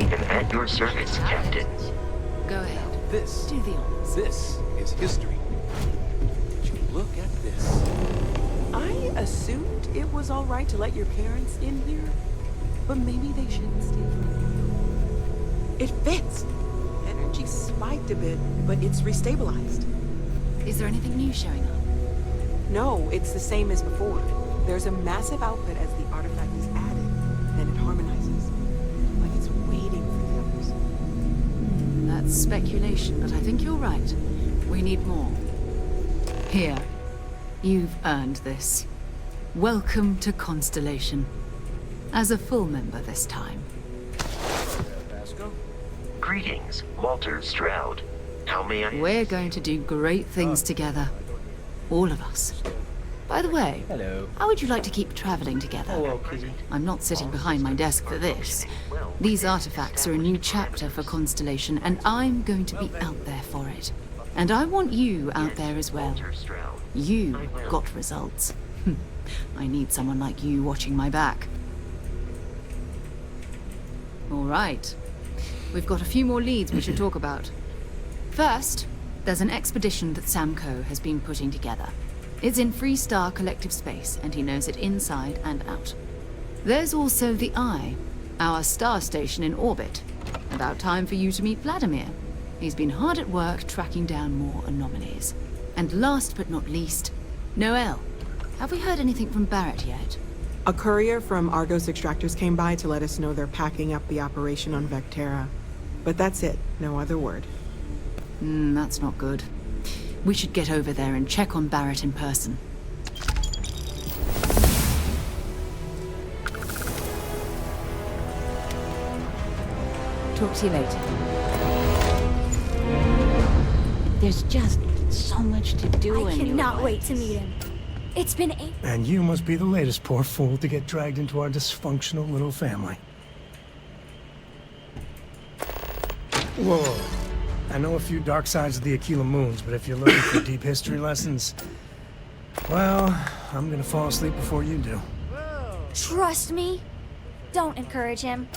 I am at your service, Captain. Go ahead. This, Do the honors. this is history. Would you look at this? I assumed it was all right to let your parents in here, but maybe they shouldn't stay. It fits. Energy spiked a bit, but it's restabilized. Is there anything new showing up? No, it's the same as before. There's a massive output as the artifact is added, then it harmonizes, like it's waiting for the others. That's speculation, but I think you're right. We need more. Here. You've earned this. Welcome to Constellation. As a full member this time. Greetings, Walter Stroud. How may I... We're going to do great things together. All of us. By the way, Hello. how would you like to keep traveling together? Hello, Kitty. I'm not sitting behind my desk for this. These artifacts are a new chapter for Constellation, and I'm going to be out there for it. And I want you out there as well. You got results. I need someone like you watching my back. All right. We've got a few more leads we should talk about. First, there's an expedition that Samco has been putting together. It's in Freestar Collective Space, and he knows it inside and out. There's also the Eye, our star station in orbit. About time for you to meet Vladimir. He's been hard at work tracking down more anomalies. And last but not least, Noel. Have we heard anything from Barrett yet? A courier from Argos Extractors came by to let us know they're packing up the operation on Vectera. But that's it, no other word. That's not good. We should get over there and check on Barrett in person. Talk to you later. There's just so much to do I in New cannot wait Orleans. to meet him. It's been a... And you must be the latest poor fool to get dragged into our dysfunctional little family. Whoa. I know a few dark sides of the Aquila Moons, but if you're looking for deep history lessons, well, I'm gonna fall asleep before you do. Trust me. Don't encourage him.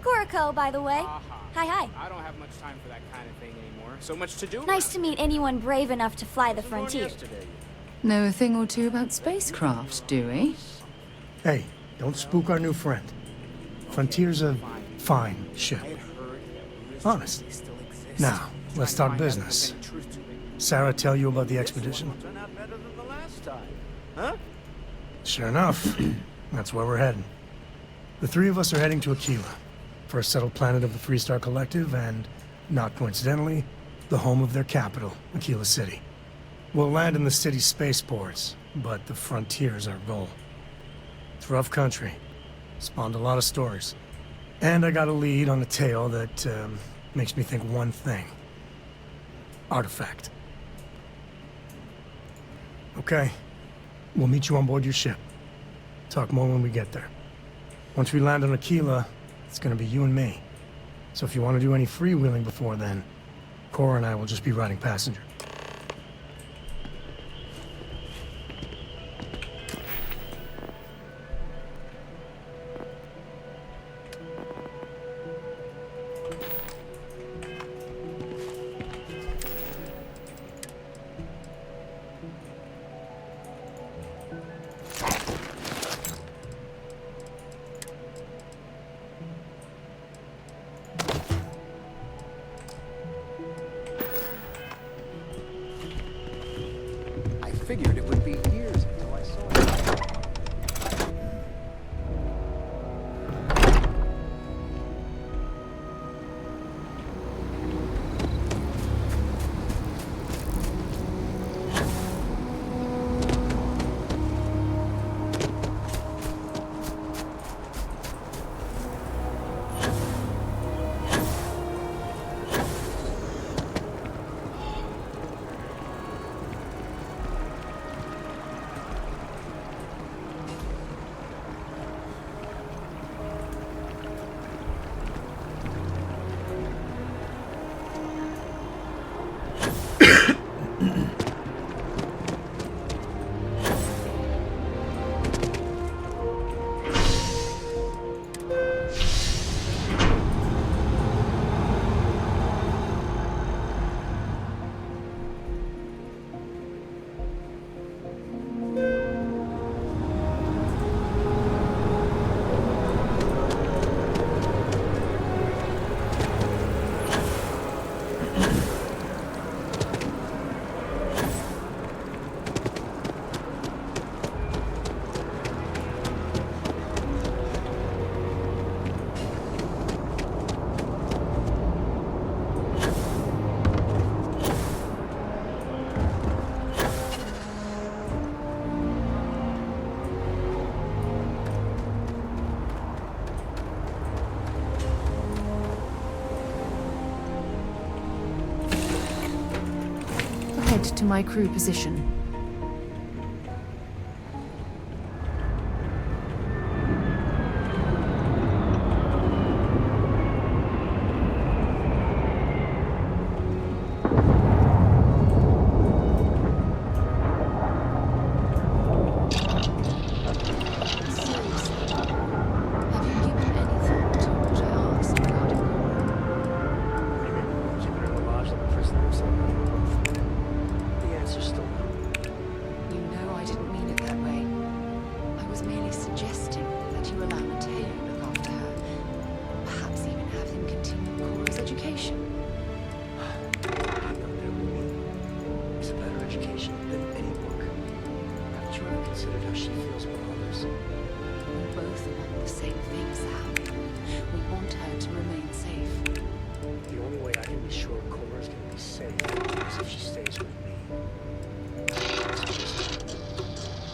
Corico, by the way. Hi, hi. I don't have much time for that kind of thing anymore. So much to do. Nice to meet anyone brave enough to fly the frontier. Know a thing or two about spacecraft, do we? Hey, don't spook our new friend. Frontier's a fine ship. Honest. Now, let's talk business. Sarah tell you about the expedition? Huh? Sure enough, that's where we're heading. The three of us are heading to Aquila, first settled planet of the Freestar Collective and, not coincidentally, the home of their capital, Aquila City. We'll land in the city's spaceports, but the frontier's our goal. It's rough country. Spawned a lot of stories. And I got a lead on a tale that, makes me think one thing. Artifact. Okay. We'll meet you on board your ship. Talk more when we get there. Once we land on Aquila, it's gonna be you and me. So if you want to do any freewheeling before then, Cora and I will just be riding passenger. I figured it would be years until I saw it. head to my crew position. Have you given any thought to what I asked regarding Cora? Keeping her in the lodge like a prisoner or something? The answer's still no. You know I didn't mean it that way. I was merely suggesting that you allow Mateo look after her. Perhaps even have him continue Cora's education. Being up there with me is a better education than any book. Haven't you ever considered how she feels about others? We both want the same thing, Sam. We want her to remain safe. The only way I can be sure Cora's gonna be safe is if she stays with me.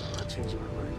I'm not changing my mind.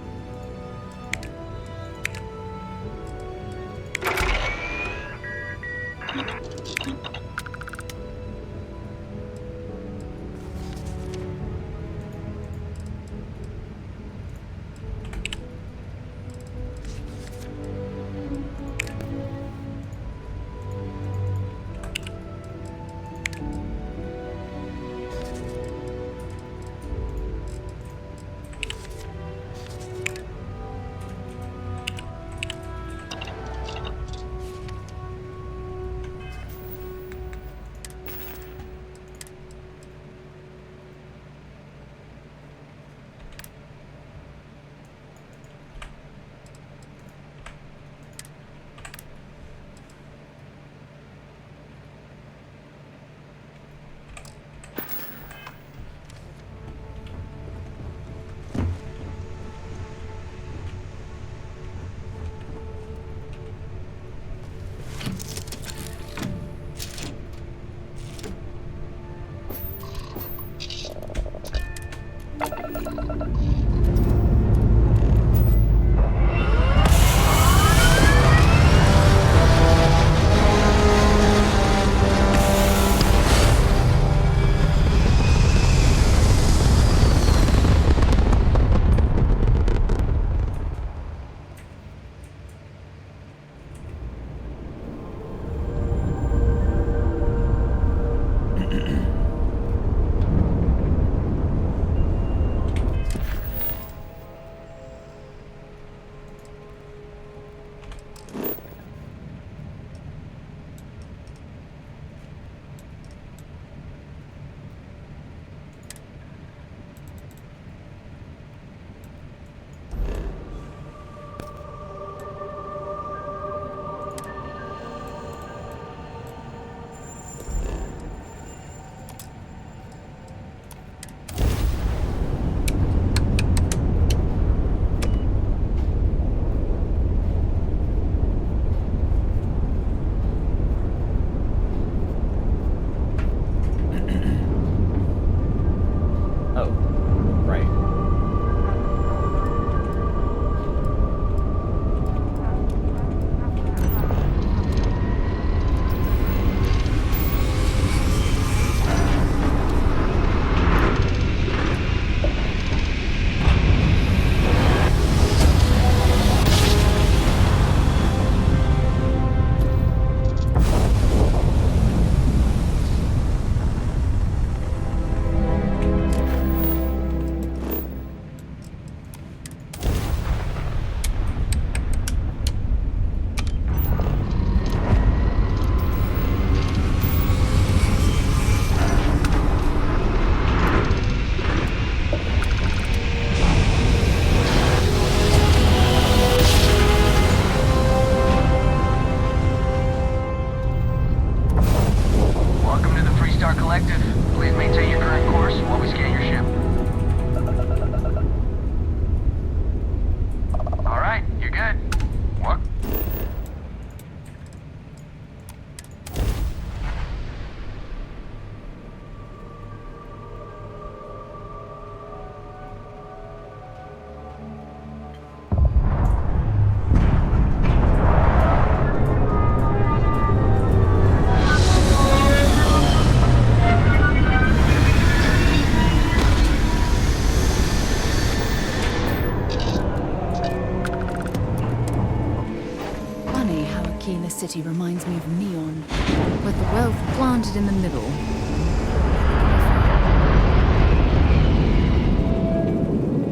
Wealth planted in the middle.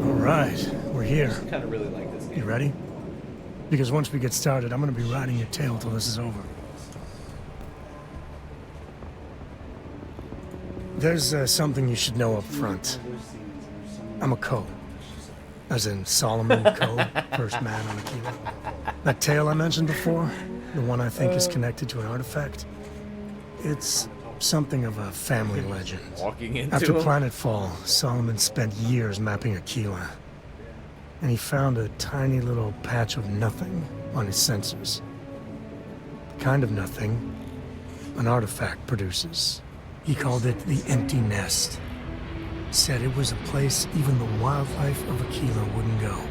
All right, we're here. I kind of really like this game. You ready? Because once we get started, I'm gonna be riding your tail till this is over. There's something you should know up front. I'm a Co. As in Solomon Co., first man on Aquila. That tale I mentioned before, the one I think is connected to an artifact, it's something of a family legend. Walking into After him? planetfall, Solomon spent years mapping Aquila. And he found a tiny little patch of nothing on his sensors. The kind of nothing an artifact produces. He called it the Empty Nest. Said it was a place even the wildlife of Aquila wouldn't go.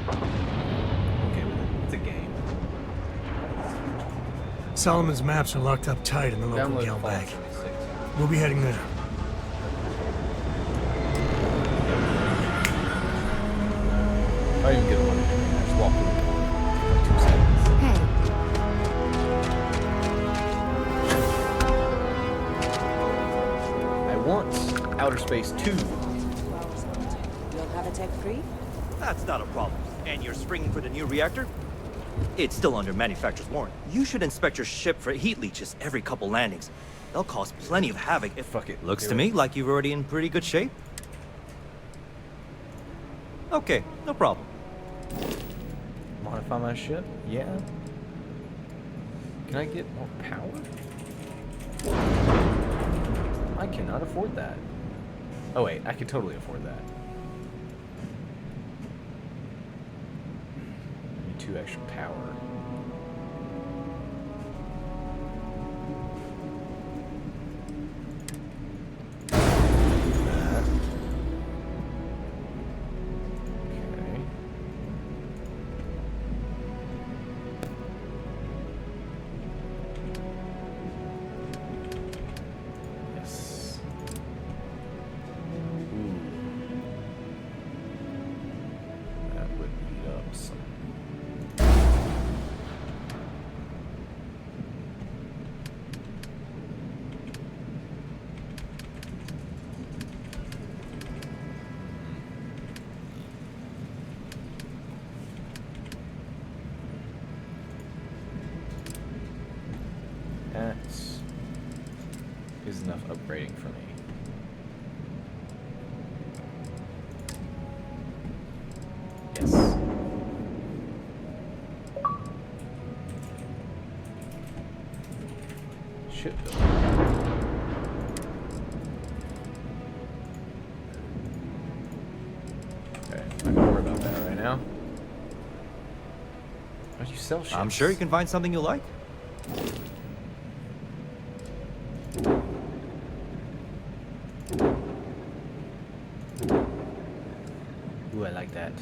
Okay, well, it's a game. Solomon's maps are locked up tight in the local Download gal Fallout bag. 76. We'll be heading there. I didn't get one. I just walked through it for 2 seconds. Hey, I want Outer Space 2. You'll have a tech free? That's not a problem. And you're springing for the new reactor? It's still under manufacturer's warranty. You should inspect your ship for heat leeches every couple landings. They'll cause plenty of havoc if... Fuck it. Looks Do to it. me like you're already in pretty good shape. Okay, no problem. Modify my ship? Yeah. Can I get more power? I cannot afford that. Oh wait, I could totally afford that. Need 2 extra power. Okay. Yes. Ooh. That would eat up some. That is enough upgrading for me. Yes. Shipbuilding. Okay, I'm not gonna worry about that right now. Why do you sell ships? I'm sure you can find something you like. Ooh, I like that.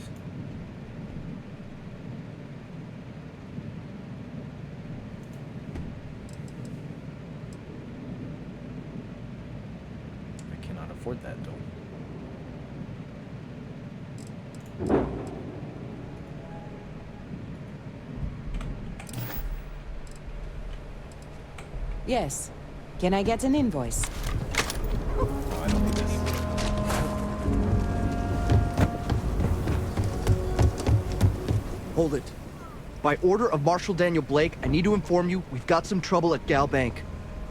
I cannot afford that though. Yes. Can I get an invoice? Oh, I don't need this. Hold it. By order of Marshal Daniel Blake, I need to inform you we've got some trouble at Gal Bank.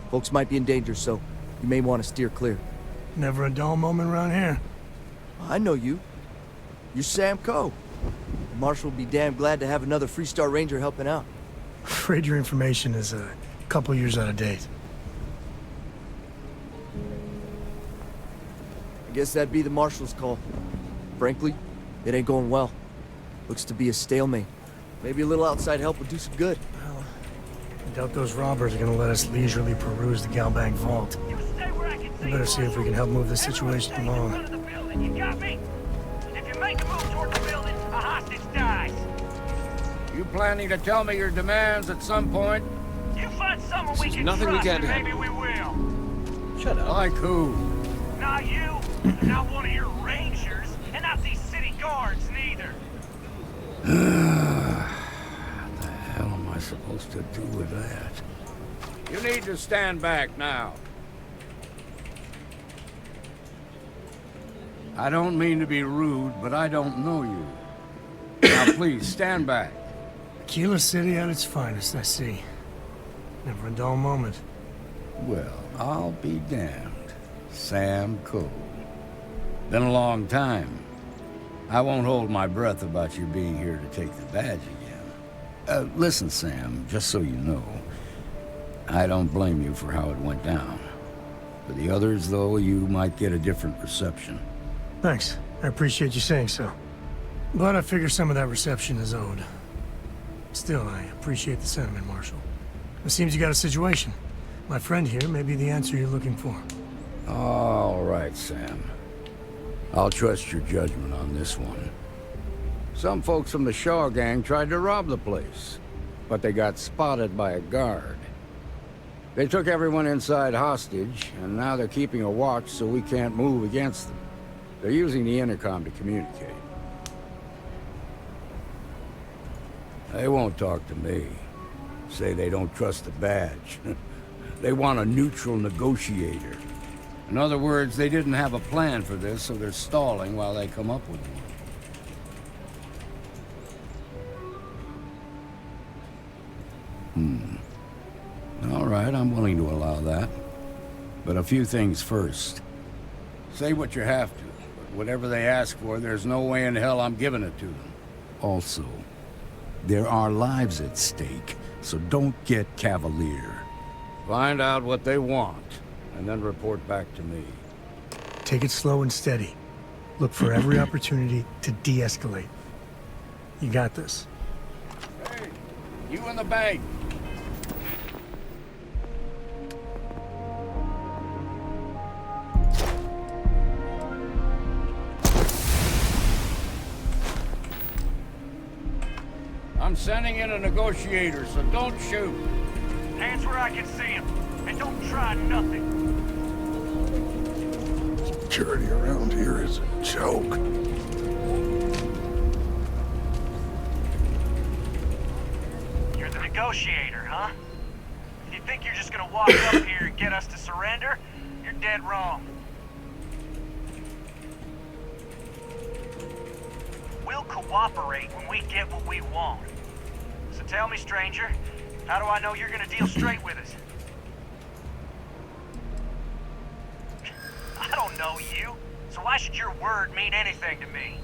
Folks might be in danger, so you may want to steer clear. Never a dull moment around here. I know you. You're Sam Coe. Marshal will be damn glad to have another Freestar Ranger helping out. Afraid your information is a couple years out of date. I guess that'd be the Marshal's call. Frankly, it ain't going well. Looks to be a stalemate. Maybe a little outside help would do some good. Well, I doubt those robbers are gonna let us leisurely peruse the Galbank vault. We better see if we can help move this situation along. You got me? If you make a move toward the building, a hostage dies. You planning to tell me your demands at some point? You find someone we There's can nothing we trust, can't and handle. maybe we will. Shut up. Like who? Not you, and not one of your rangers, and not these city guards neither. What the hell am I supposed to do with that? You need to stand back now. I don't mean to be rude, but I don't know you. Now please, stand back. Aquila City at its finest, I see. Never a dull moment. Well, I'll be damned. Sam Cole. Been a long time. I won't hold my breath about you being here to take the badge again. Listen, Sam, just so you know, I don't blame you for how it went down. For the others, though, you might get a different reception. Thanks. I appreciate you saying so. But I figure some of that reception is owed. Still, I appreciate the sentiment, Marshal. It seems you got a situation. My friend here may be the answer you're looking for. All right, Sam. I'll trust your judgment on this one. Some folks from the Shaw gang tried to rob the place, but they got spotted by a guard. They took everyone inside hostage, and now they're keeping a watch so we can't move against them. They're using the intercom to communicate. They won't talk to me. Say they don't trust the badge. They want a neutral negotiator. In other words, they didn't have a plan for this, so they're stalling while they come up with one. All right, I'm willing to allow that. But a few things first. Say what you have to, but whatever they ask for, there's no way in hell I'm giving it to them. Also, there are lives at stake, so don't get cavalier. Find out what they want, and then report back to me. Take it slow and steady. Look for every opportunity to de-escalate. You got this. Hey, you in the bank. I'm sending in a negotiator, so don't shoot. Hands where I can see him, and don't try nothing. Security around here is a joke. You're the negotiator, huh? If you think you're just gonna walk up here and get us to surrender, you're dead wrong. We'll cooperate when we get what we want. So tell me, stranger, how do I know you're gonna deal straight with us? I don't know you, so why should your word mean anything to me?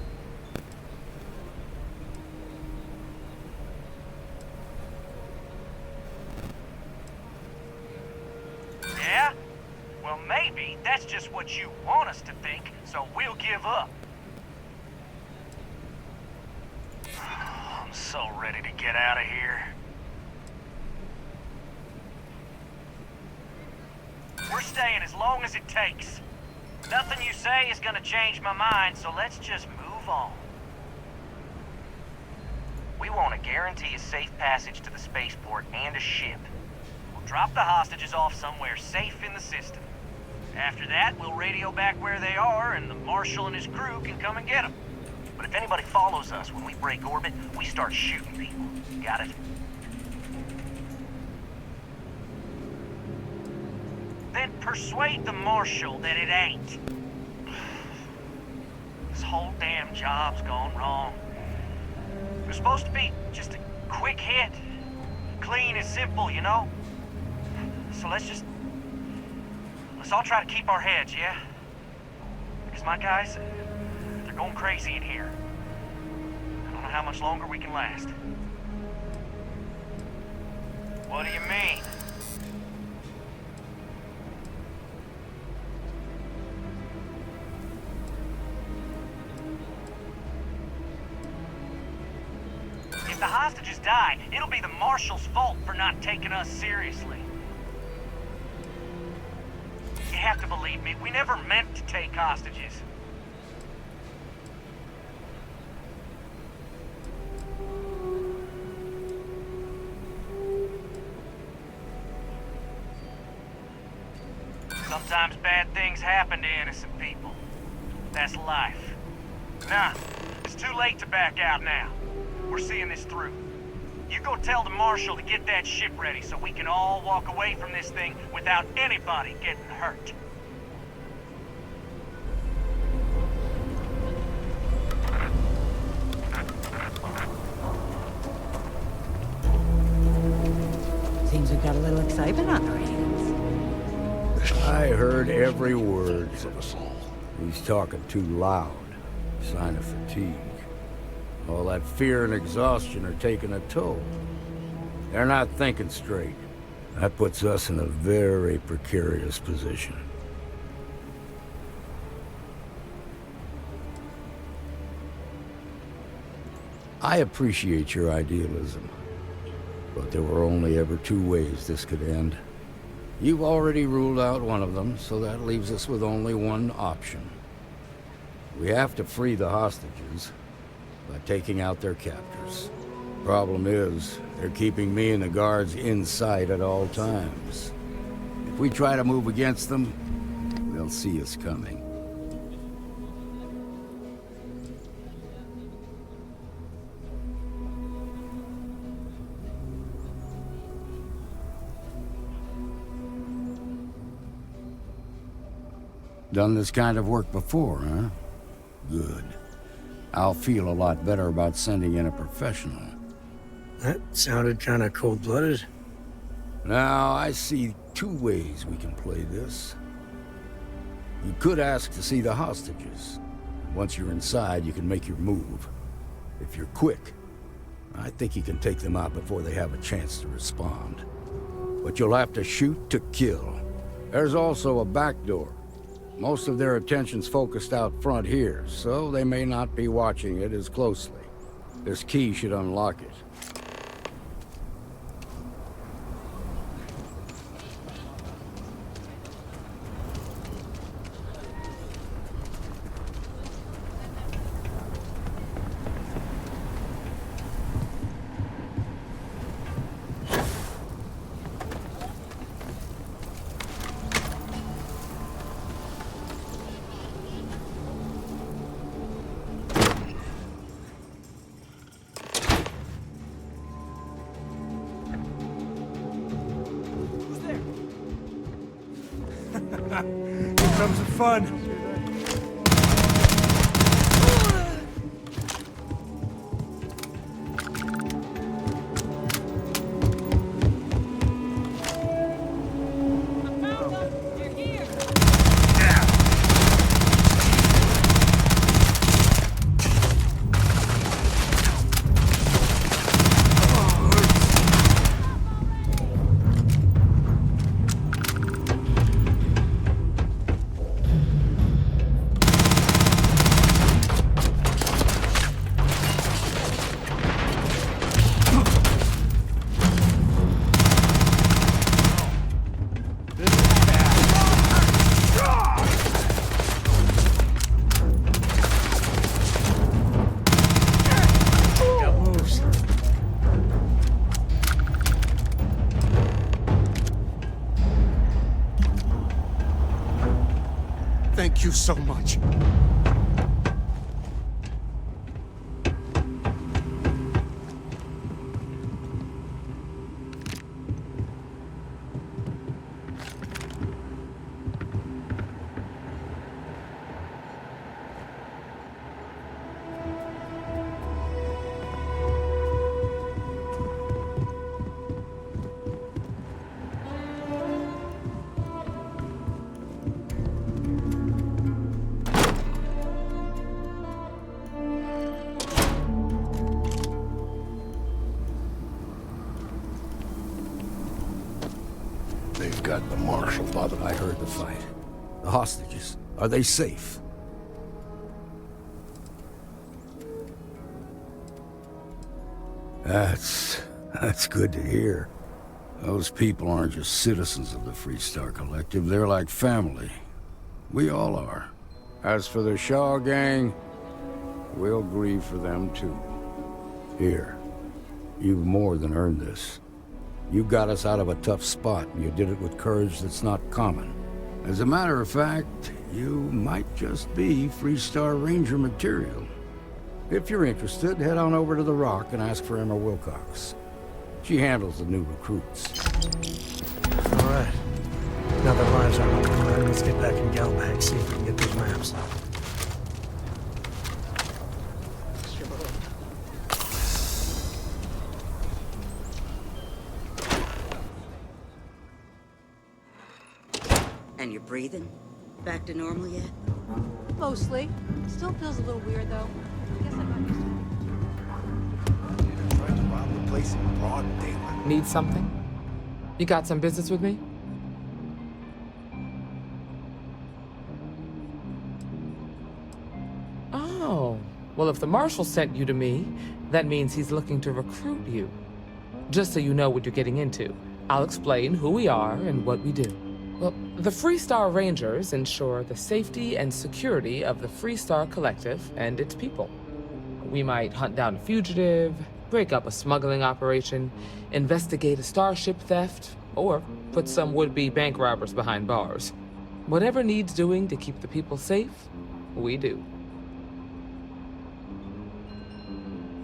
Yeah? Well, maybe that's just what you want us to think, so we'll give up. I'm so ready to get out of here. We're staying as long as it takes. Nothing you say is gonna change my mind, so let's just move on. We want to guarantee a safe passage to the spaceport and a ship. We'll drop the hostages off somewhere safe in the system. After that, we'll radio back where they are, and the Marshal and his crew can come and get them. But if anybody follows us when we break orbit, we start shooting people. Got it? Then persuade the Marshal that it ain't. This whole damn job's gone wrong. It was supposed to be just a quick hit. Clean and simple, you know? So let's all try to keep our heads, yeah? Because my guys, they're going crazy in here. I don't know how much longer we can last. What do you mean? If the hostages die, it'll be the Marshal's fault for not taking us seriously. You have to believe me, we never meant to take hostages. Sometimes bad things happen to innocent people. That's life. Nah, it's too late to back out now. We're seeing this through. You go tell the Marshal to get that ship ready so we can all walk away from this thing without anybody getting hurt. Seems we've got a little excitement on our hands. I heard every word. He's talking too loud. Sign of fatigue. All that fear and exhaustion are taking a toll. They're not thinking straight. That puts us in a very precarious position. I appreciate your idealism, but there were only ever two ways this could end. You've already ruled out one of them, so that leaves us with only one option. We have to free the hostages by taking out their captors. Problem is, they're keeping me and the guards in sight at all times. If we try to move against them, they'll see us coming. Done this kind of work before, huh? Good. I'll feel a lot better about sending in a professional. That sounded kind of cold-blooded. Now, I see two ways we can play this. You could ask to see the hostages. Once you're inside, you can make your move. If you're quick, I think you can take them out before they have a chance to respond. But you'll have to shoot to kill. There's also a back door. Most of their attention's focused out front here, so they may not be watching it as closely. This key should unlock it. Here comes the fun. Thank you so much. They've got the Marshal bothered. I heard the fight. The hostages, are they safe? That's good to hear. Those people aren't just citizens of the Freestar Collective, they're like family. We all are. As for the Shaw gang, we'll grieve for them too. Here, you've more than earned this. You got us out of a tough spot, and you did it with courage that's not common. As a matter of fact, you might just be Freestar Ranger material. If you're interested, head on over to the Rock and ask for Emma Wilcox. She handles the new recruits. All right. Now that lives are on the line, let's get back in Galbank, see if we can get those maps. And you're breathing? Back to normal yet? Mostly. Still feels a little weird, though. I guess I got used to it. Tried to rob the place in broad daylight. Need something? You got some business with me? Oh. Well, if the Marshal sent you to me, that means he's looking to recruit you. Just so you know what you're getting into, I'll explain who we are and what we do. Well, the Freestar Rangers ensure the safety and security of the Freestar Collective and its people. We might hunt down a fugitive, break up a smuggling operation, investigate a starship theft, or put some would-be bank robbers behind bars. Whatever needs doing to keep the people safe, we do.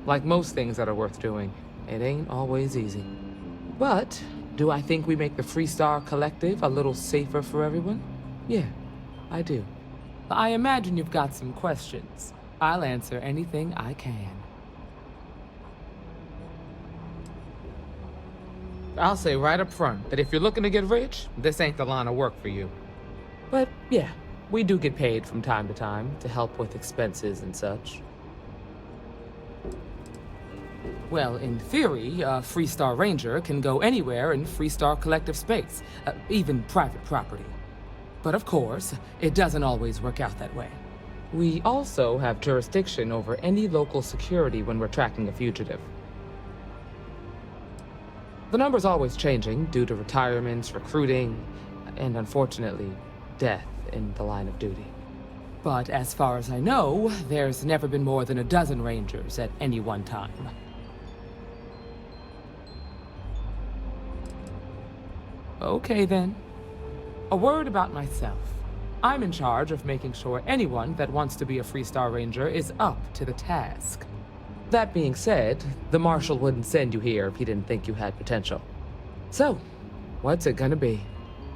Like most things that are worth doing, it ain't always easy. But do I think we make the Freestar Collective a little safer for everyone? Yeah, I do. I imagine you've got some questions. I'll answer anything I can. I'll say right up front that if you're looking to get rich, this ain't the line of work for you. But yeah, we do get paid from time to time to help with expenses and such. Well, in theory, a Freestar Ranger can go anywhere in Freestar Collective space, even private property. But of course, it doesn't always work out that way. We also have jurisdiction over any local security when we're tracking a fugitive. The number's always changing due to retirements, recruiting, and unfortunately, death in the line of duty. But as far as I know, there's never been more than a dozen Rangers at any one time. Okay then. A word about myself. I'm in charge of making sure anyone that wants to be a Freestar Ranger is up to the task. That being said, the Marshal wouldn't send you here if he didn't think you had potential. So, what's it gonna be?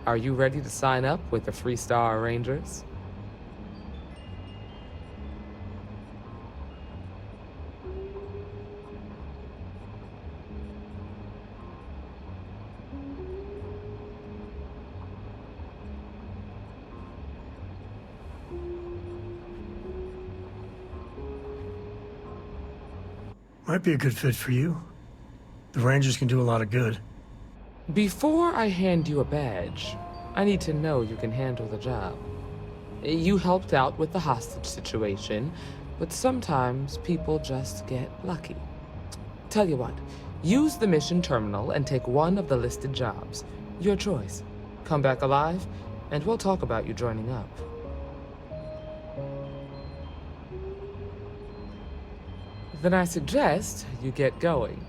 Are you ready to sign up with the Freestar Rangers? Might be a good fit for you. The Rangers can do a lot of good. Before I hand you a badge, I need to know you can handle the job. You helped out with the hostage situation, but sometimes people just get lucky. Tell you what, use the mission terminal and take one of the listed jobs. Your choice. Come back alive, and we'll talk about you joining up. Then I suggest you get going.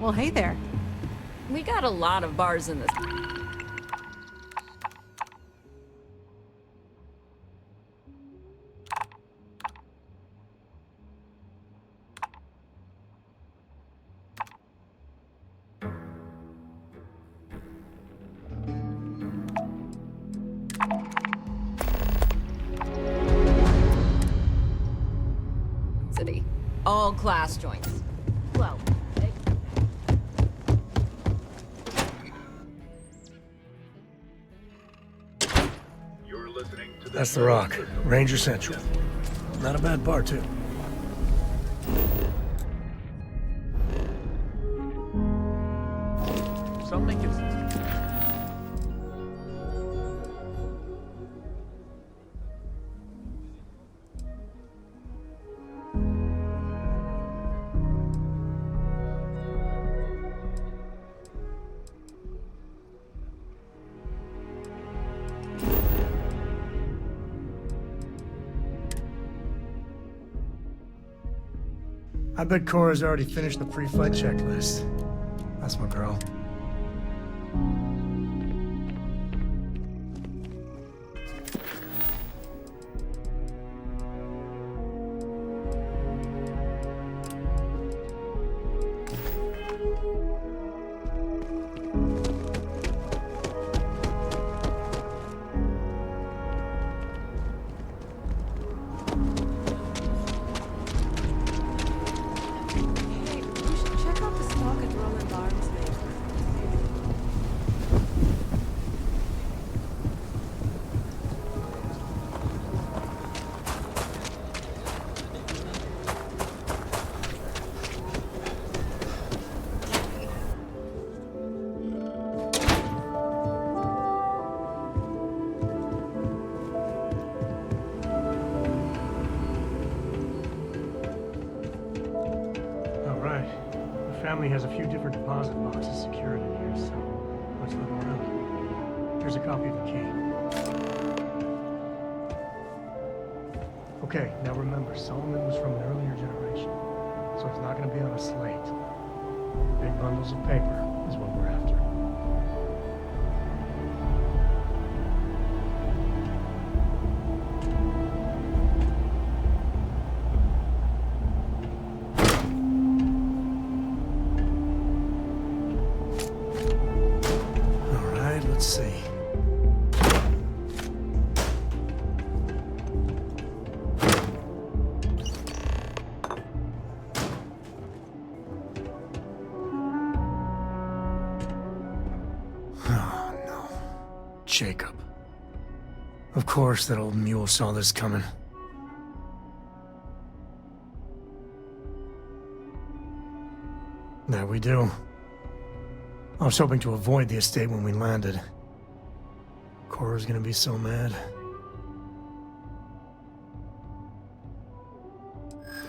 Well, hey there. We got a lot of bars in this. City. All class joints. Well, That's the Rock, Ranger Central. Not a bad bar, too. Something is... I bet Cora's already finished the pre-flight checklist. That's my girl. family has a few different deposit boxes secured in here, so let's look around. Here's a copy of the key. Okay, now remember, Solomon was from an earlier generation, so it's not going to be on a slate. Big bundles of paper is what we're after. All right, let's see. Jacob. Of course that old mule saw this coming. There we do. I was hoping to avoid the estate when we landed. Cora's gonna be so mad.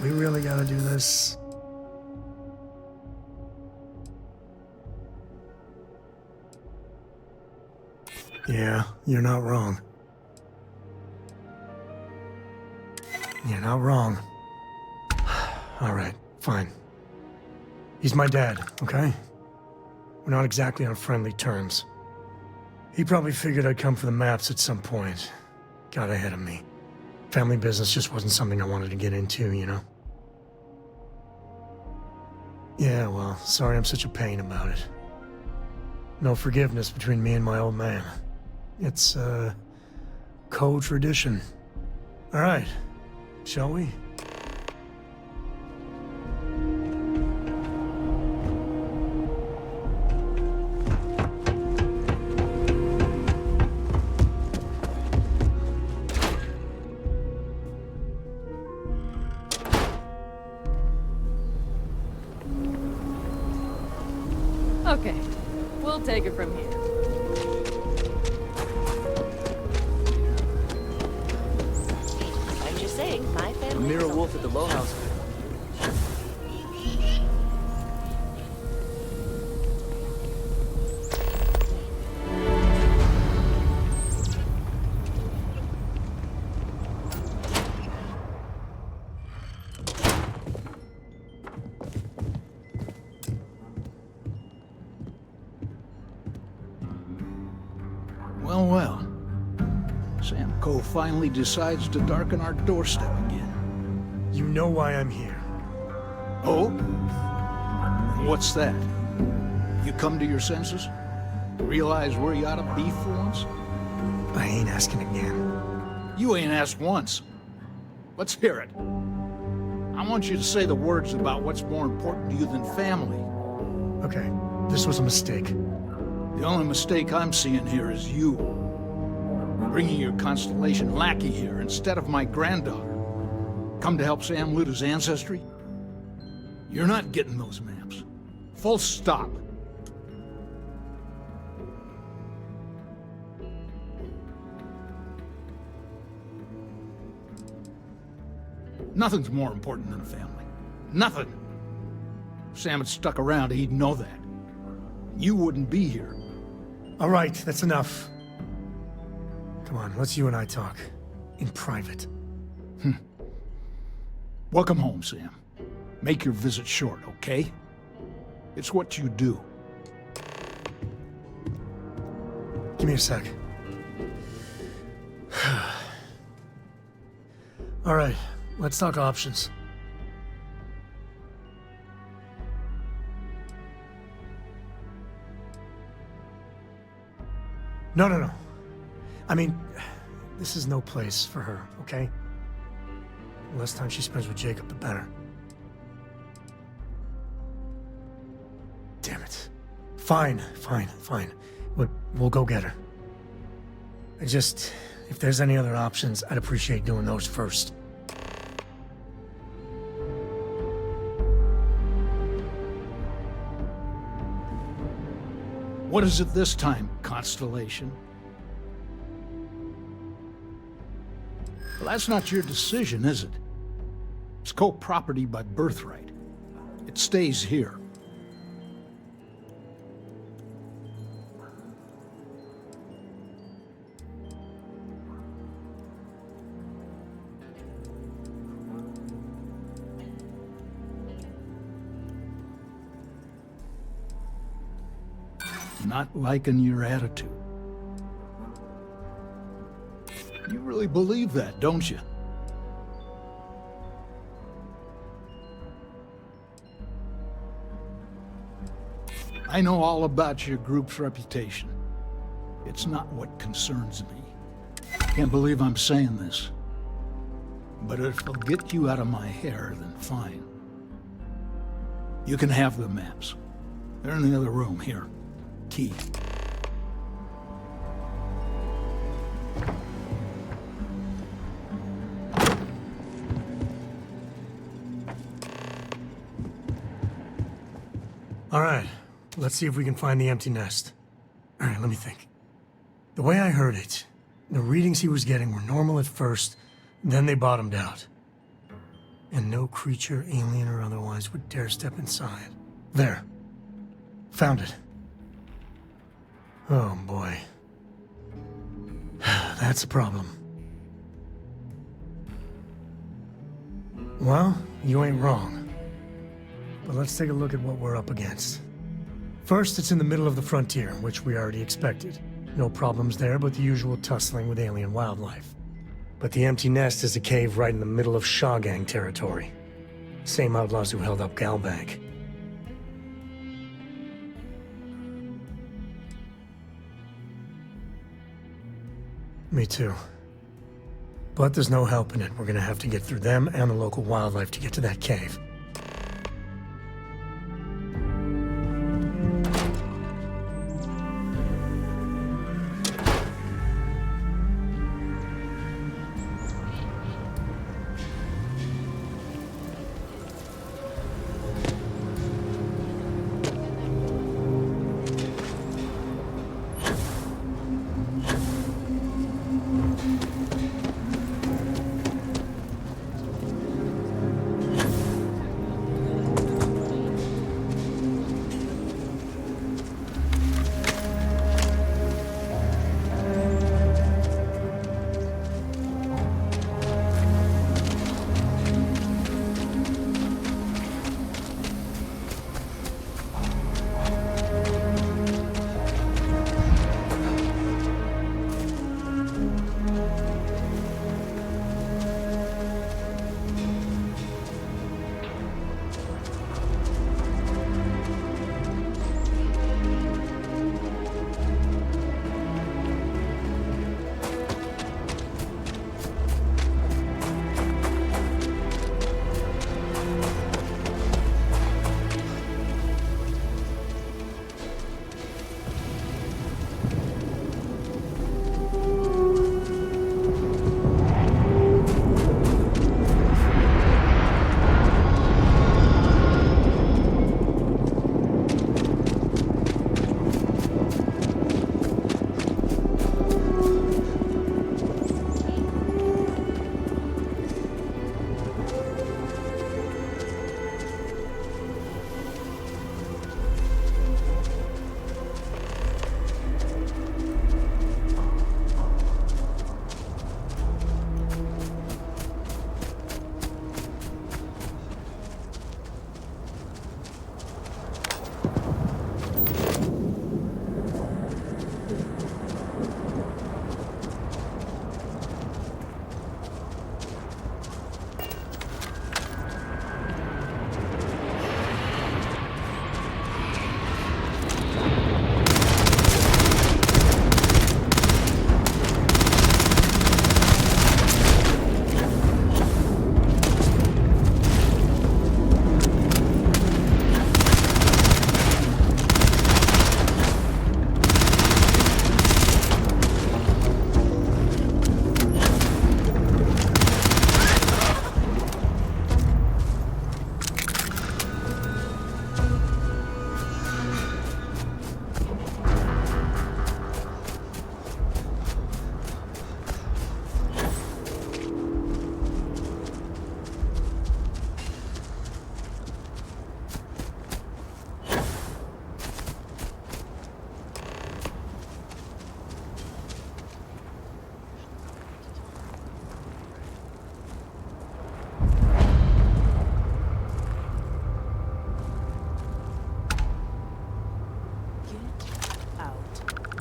We really gotta do this. Yeah, you're not wrong. You're not wrong. All right, fine. He's my dad, okay? We're not exactly on friendly terms. He probably figured I'd come for the maps at some point. Got ahead of me. Family business just wasn't something I wanted to get into, you know? Yeah, well, sorry I'm such a pain about it. No forgiveness between me and my old man. It's, co-tradition. All right, shall we? Okay, we'll take it from here. I'm just saying, my family. Amira Wolf at the Low House. Well, well. Sam Coe finally decides to darken our doorstep again. You know why I'm here. Oh? What's that? You come to your senses? Realize where you ought to be for once? I ain't asking again. You ain't asked once. Let's hear it. I want you to say the words about what's more important to you than family. Okay, this was a mistake. The only mistake I'm seeing here is you. Bringing your Constellation lackey here instead of my granddaughter. Come to help Sam loot his ancestry? You're not getting those maps. Full stop. Nothing's more important than a family. Nothing. If Sam had stuck around, he'd know that. You wouldn't be here. All right, that's enough. Come on, let's you and I talk. In private. Welcome home, Sam. Make your visit short, okay? It's what you do. Give me a sec. All right, let's talk options. No. I mean, this is no place for her, okay? The less time she spends with Jacob, the better. Damn it. Fine. We'll go get her. If there's any other options, I'd appreciate doing those first. What is it this time, Constellation? Well, that's not your decision, is it? It's co-property by birthright. It stays here. Not liking your attitude. You really believe that, don't you? I know all about your group's reputation. It's not what concerns me. Can't believe I'm saying this. But if it'll get you out of my hair, then fine. You can have the maps. They're in the other room, here. Key. All right, let's see if we can find the empty nest. All right, let me think. The way I heard it, the readings he was getting were normal at first, then they bottomed out. And no creature, alien or otherwise, would dare step inside. There. Found it. Oh boy. That's a problem. Well, you ain't wrong. But let's take a look at what we're up against. First, it's in the middle of the frontier, which we already expected. No problems there, but the usual tussling with alien wildlife. But the empty nest is a cave right in the middle of Shawgang territory. Same outlaws who held up Galbank. Me too. But there's no helping it. We're gonna have to get through them and the local wildlife to get to that cave.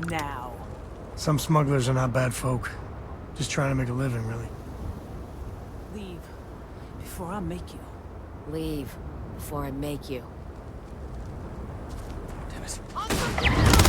now. Some smugglers are not bad folk. Just trying to make a living, really. Leave before I make you. Leave before I make you. Damn it.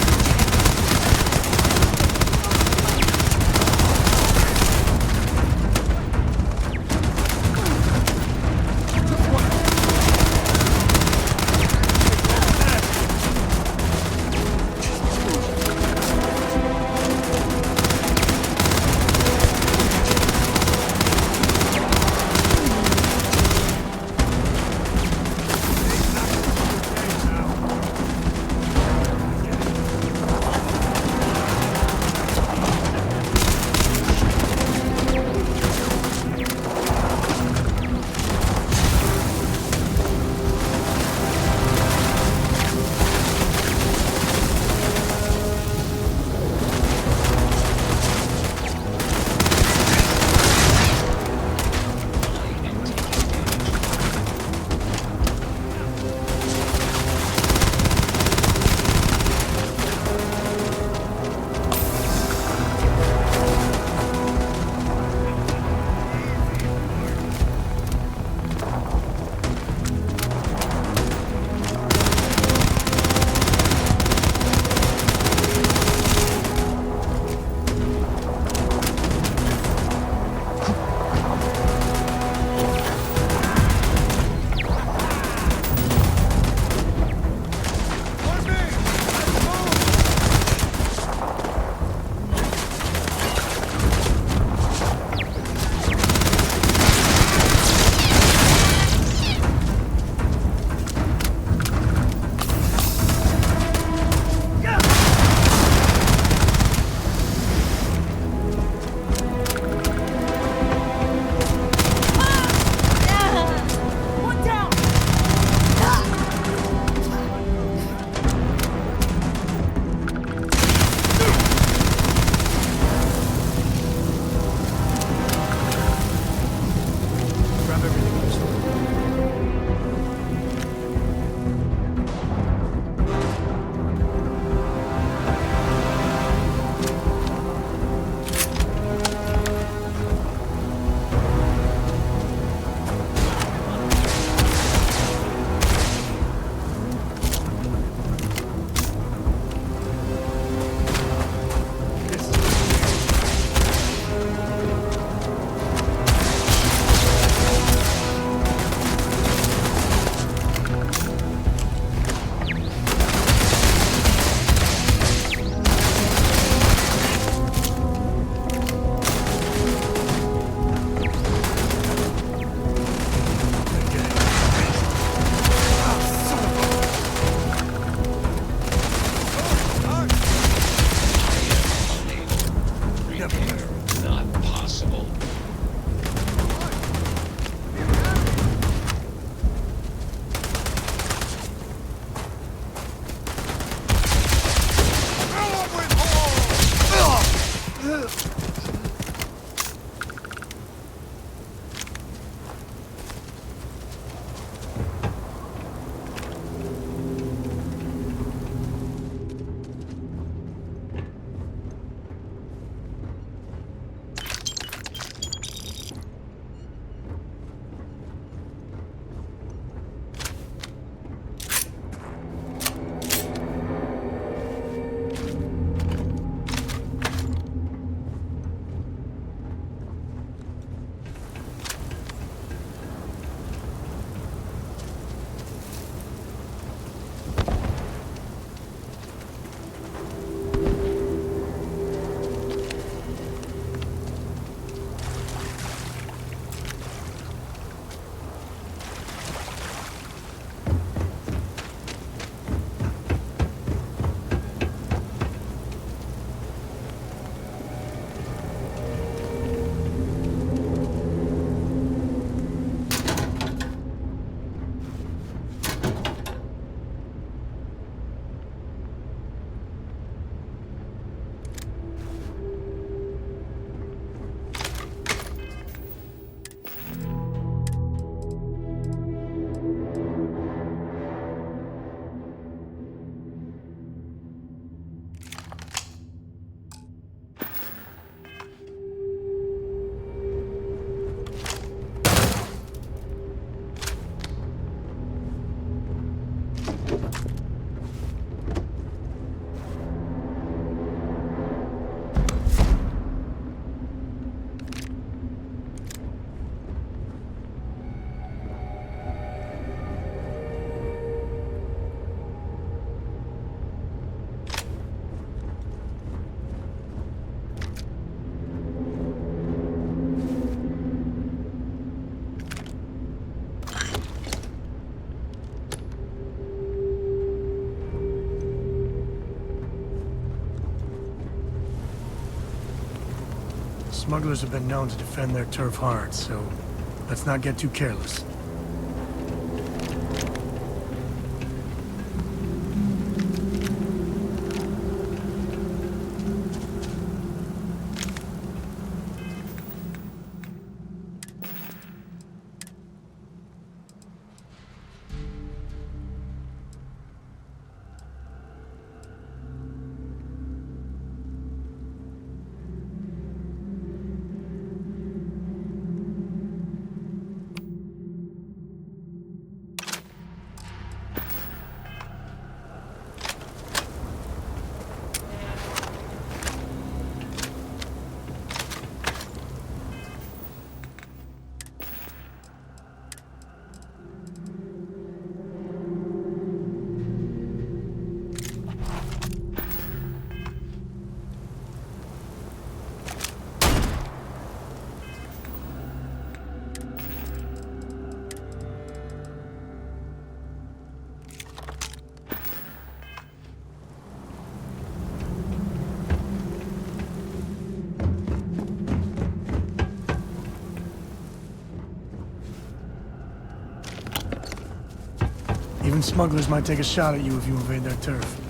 Smugglers have been known to defend their turf hard, so let's not get too careless. Even smugglers might take a shot at you if you invade their turf.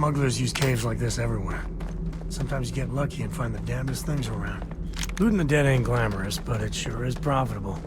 Smugglers use caves like this everywhere. Sometimes you get lucky and find the damnedest things around. Looting the dead ain't glamorous, but it sure is profitable.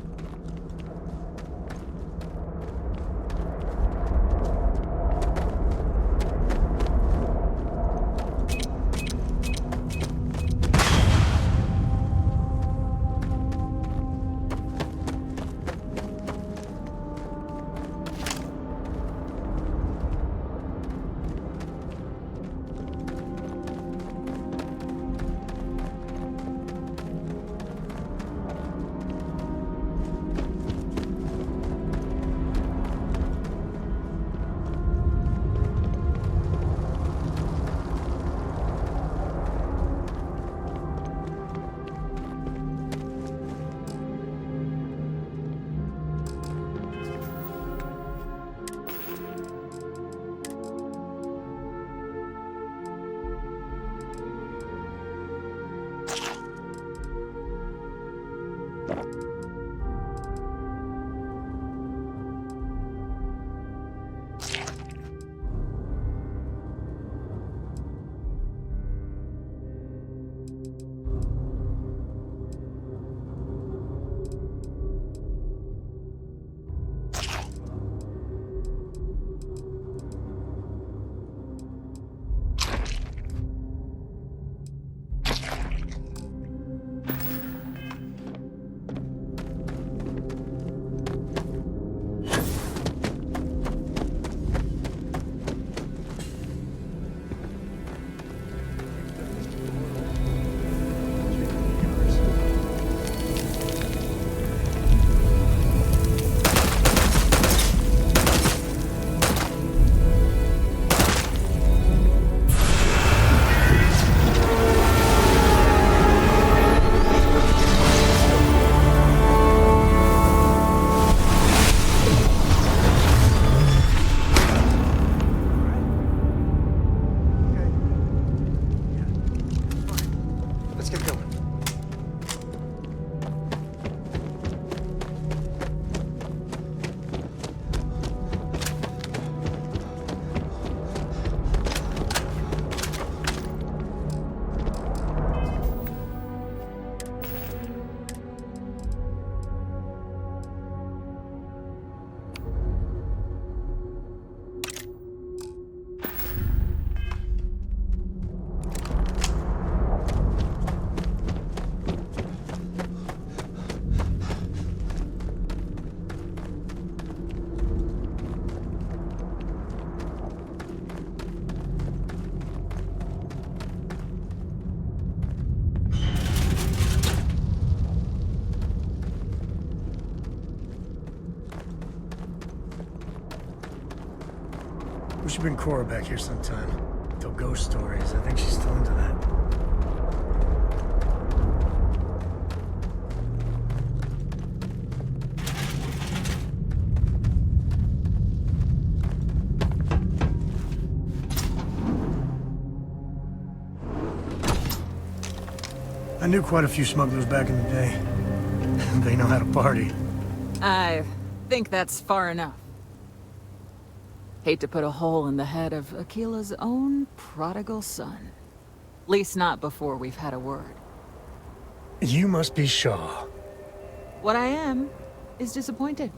Let's get going. We should bring Cora back here sometime. Tell ghost stories. I think she's still into that. I knew quite a few smugglers back in the day. They know how to party. I think that's far enough. Hate to put a hole in the head of Akila's own prodigal son. Least not before we've had a word. You must be Shaw. What I am is disappointed.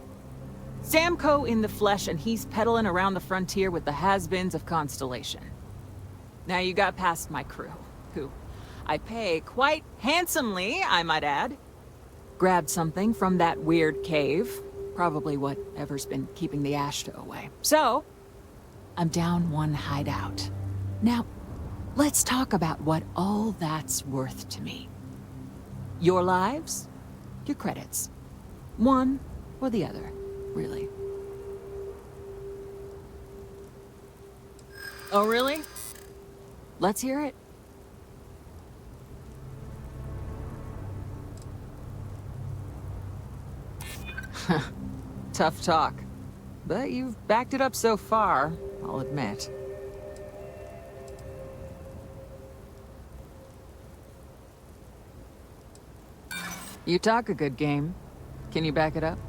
Samco in the flesh, and he's peddling around the frontier with the has-beens of Constellation. Now you got past my crew, who I pay quite handsomely, I might add. Grabbed something from that weird cave. Probably whatever's been keeping the Ashta away. So, I'm down one hideout. Now, let's talk about what all that's worth to me. Your lives, your credits. One or the other, really. Oh, really? Let's hear it. Tough talk. But you've backed it up so far, I'll admit. You talk a good game. Can you back it up?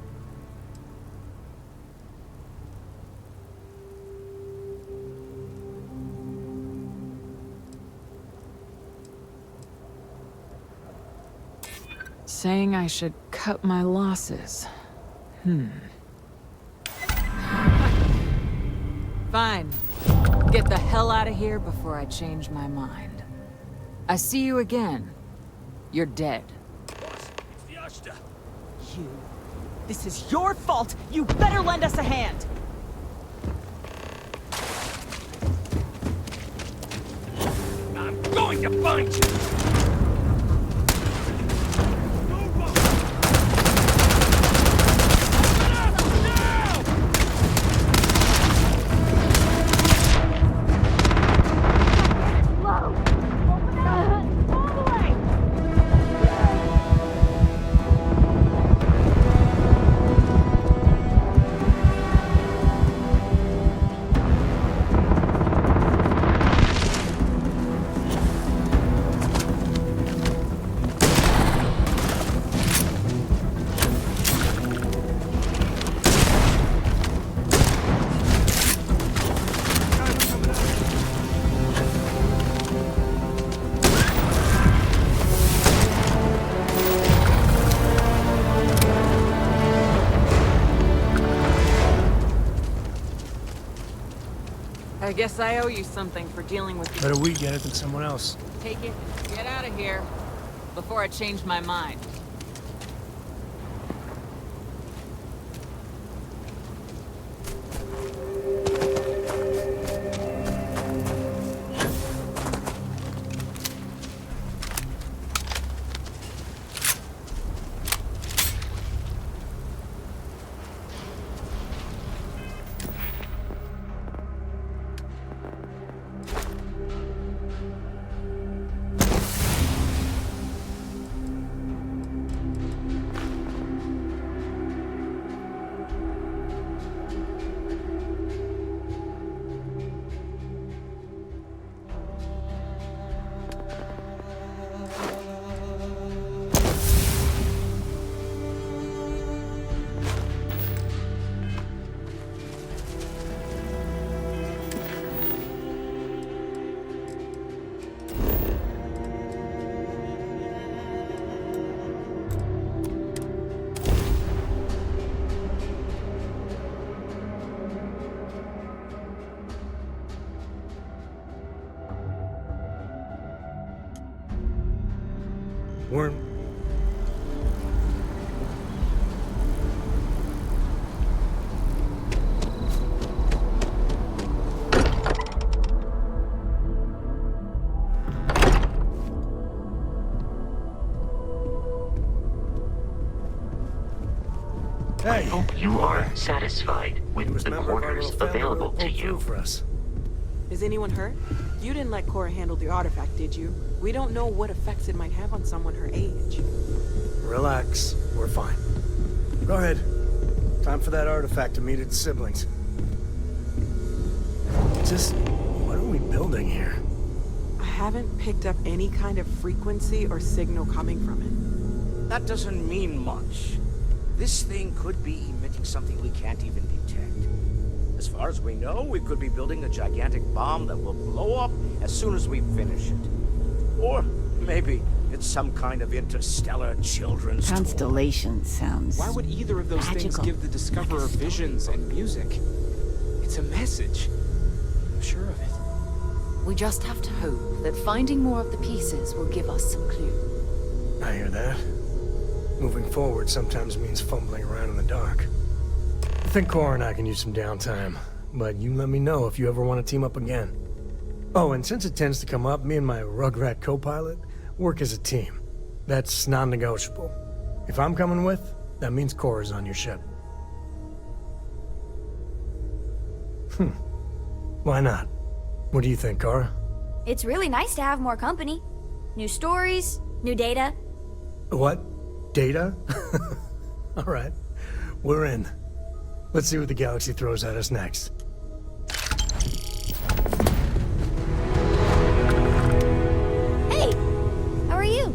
Saying I should cut my losses. Fine. Get the hell out of here before I change my mind. I see you again. You're dead. You. This is your fault. You better lend us a hand. I'm going to find you! I guess I owe you something for dealing with you. Better we get it than someone else. Take it and get out of here before I change my mind. We're... I hope you are satisfied with the quarters available to you. For us. Is anyone hurt? You didn't let Cora handle the artifact, did you? We don't know what effects it might have on someone her age. Relax. We're fine. Go ahead. Time for that artifact to meet its siblings. Just... what are we building here? I haven't picked up any kind of frequency or signal coming from it. That doesn't mean much. This thing could be emitting something we can't even detect. As far as we know, we could be building a gigantic bomb that will blow up as soon as we finish it. Or maybe it's some kind of interstellar children's Constellation sounds Why would either of those things magical. give the discoverer visions and music? It's a message. I'm sure of it. We just have to hope that finding more of the pieces will give us some clue. I hear that. Moving forward sometimes means fumbling around in the dark. I think Cora and I can use some downtime, but you let me know if you ever want to team up again. Oh, and since it tends to come up, me and my Rugrat co-pilot work as a team. That's non-negotiable. If I'm coming with, that means Cora's on your ship. Why not? What do you think, Cora? It's really nice to have more company. New stories, new data. What? Data? All right. We're in. Let's see what the galaxy throws at us next. Hey! How are you?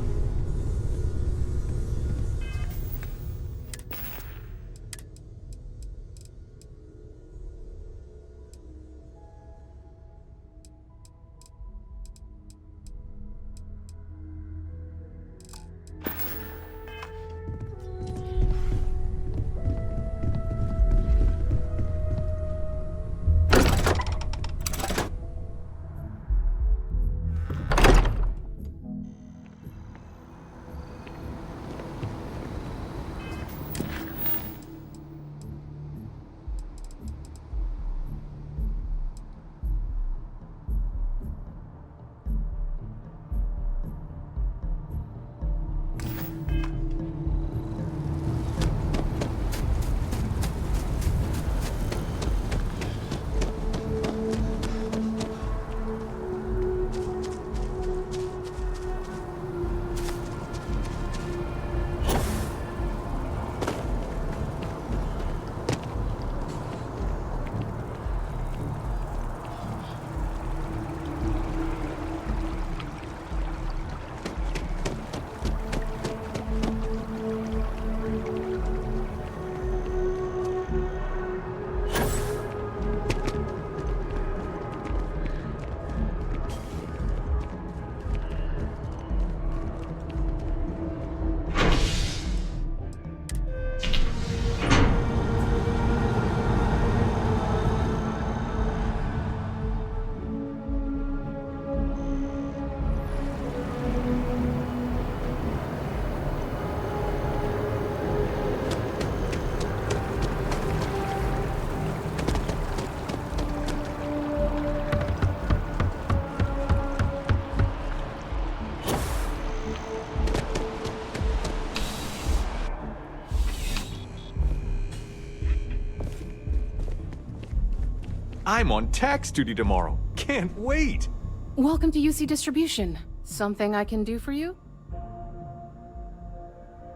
I'm on tax duty tomorrow. Can't wait. Welcome to UC Distribution. Something I can do for you?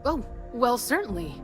Oh, well, certainly.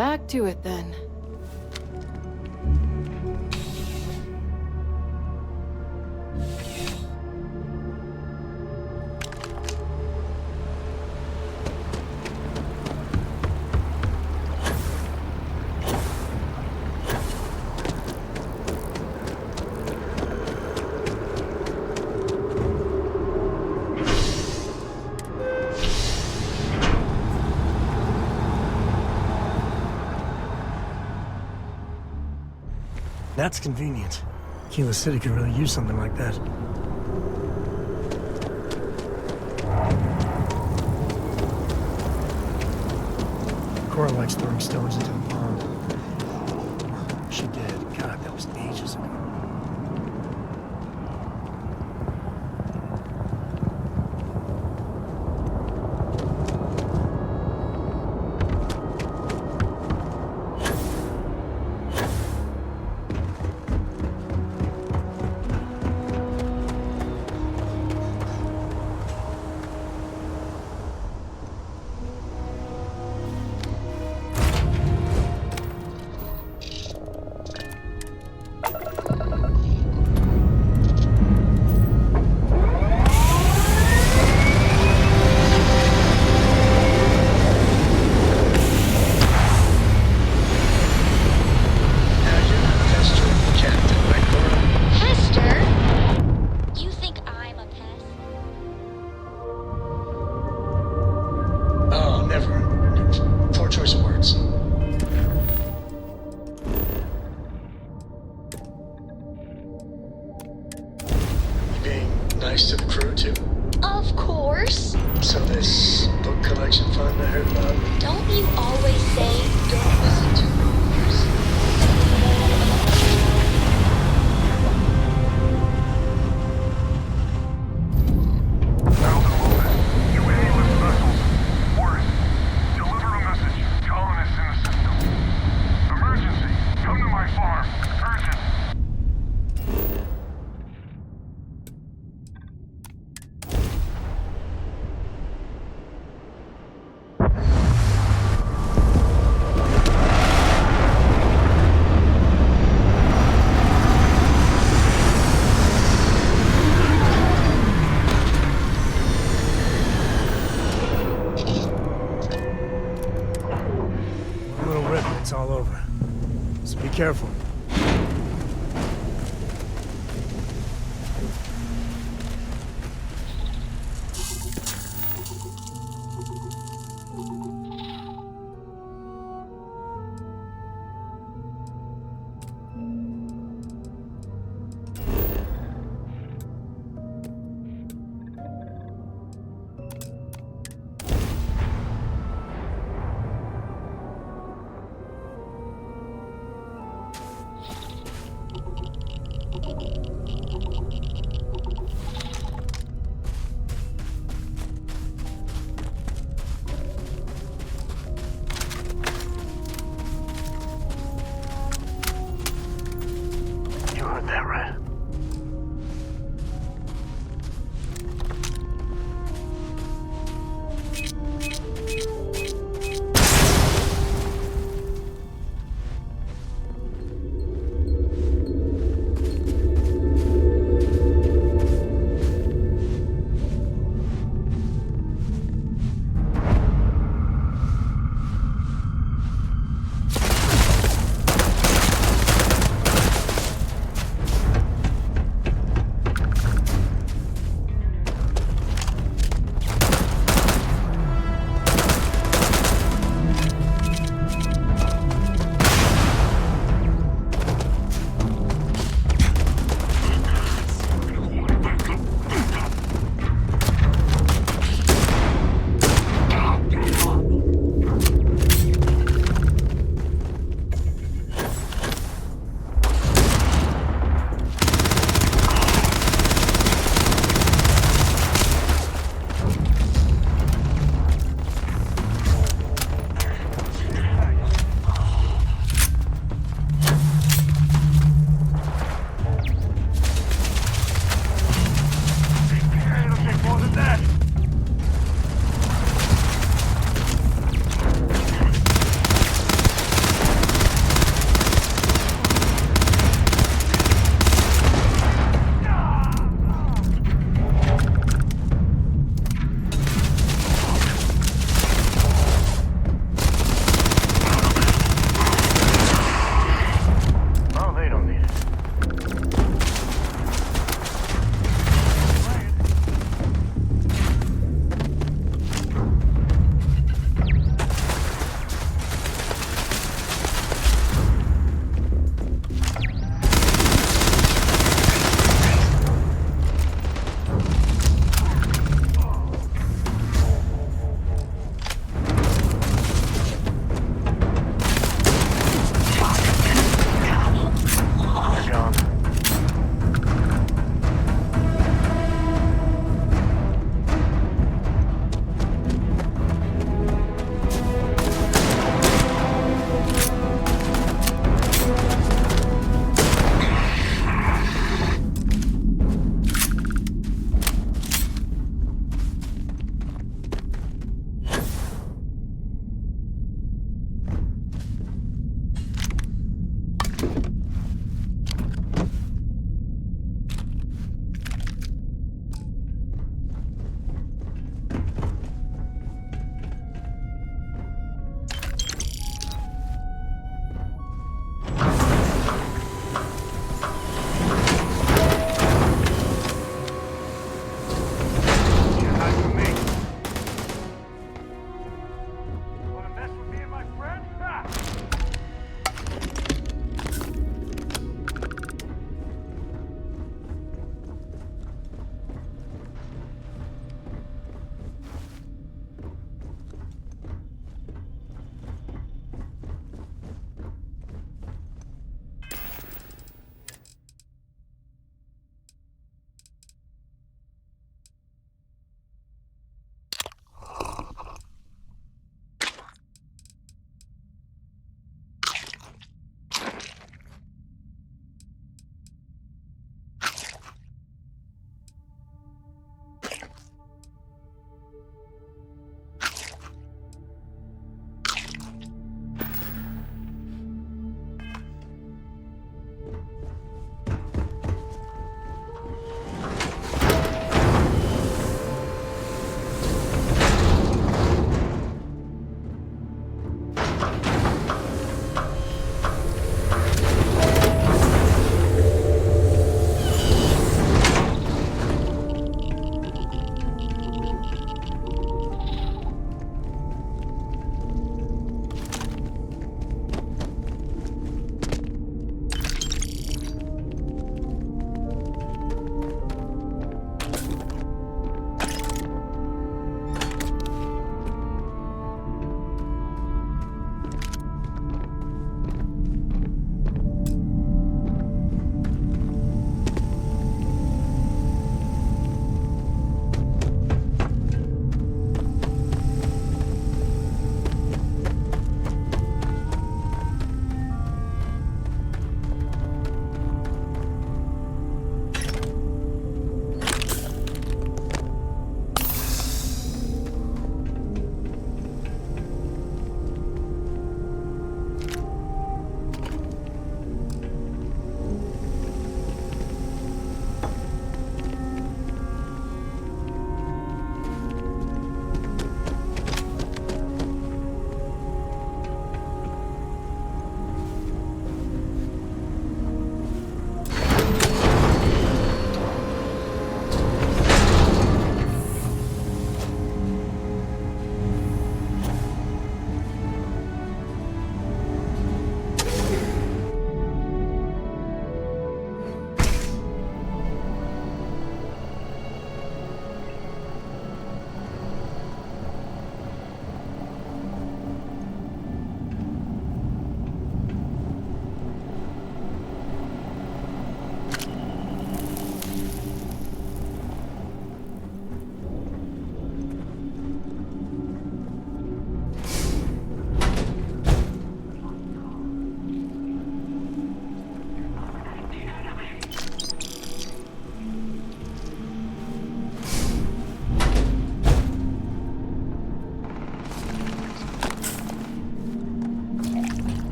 back to it then. That's convenient. Keelah City could really use something like that. Cora likes throwing stones into the pond. She did. God, that was ages ago. Nice to the crew, too? Of course. So this book collection fund I heard about? Don't you always say, don't listen to rumors? Deliver a message. Colonists in the system. Emergency. Come to my farm. Urgent. It's all over. So be careful.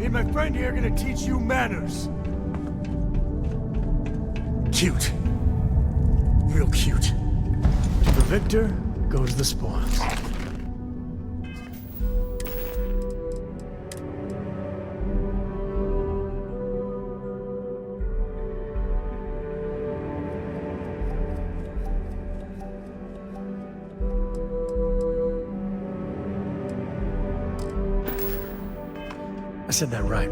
Me and my friend here are gonna teach you manners. Cute. Real cute. To the victor goes the spoils. said that right?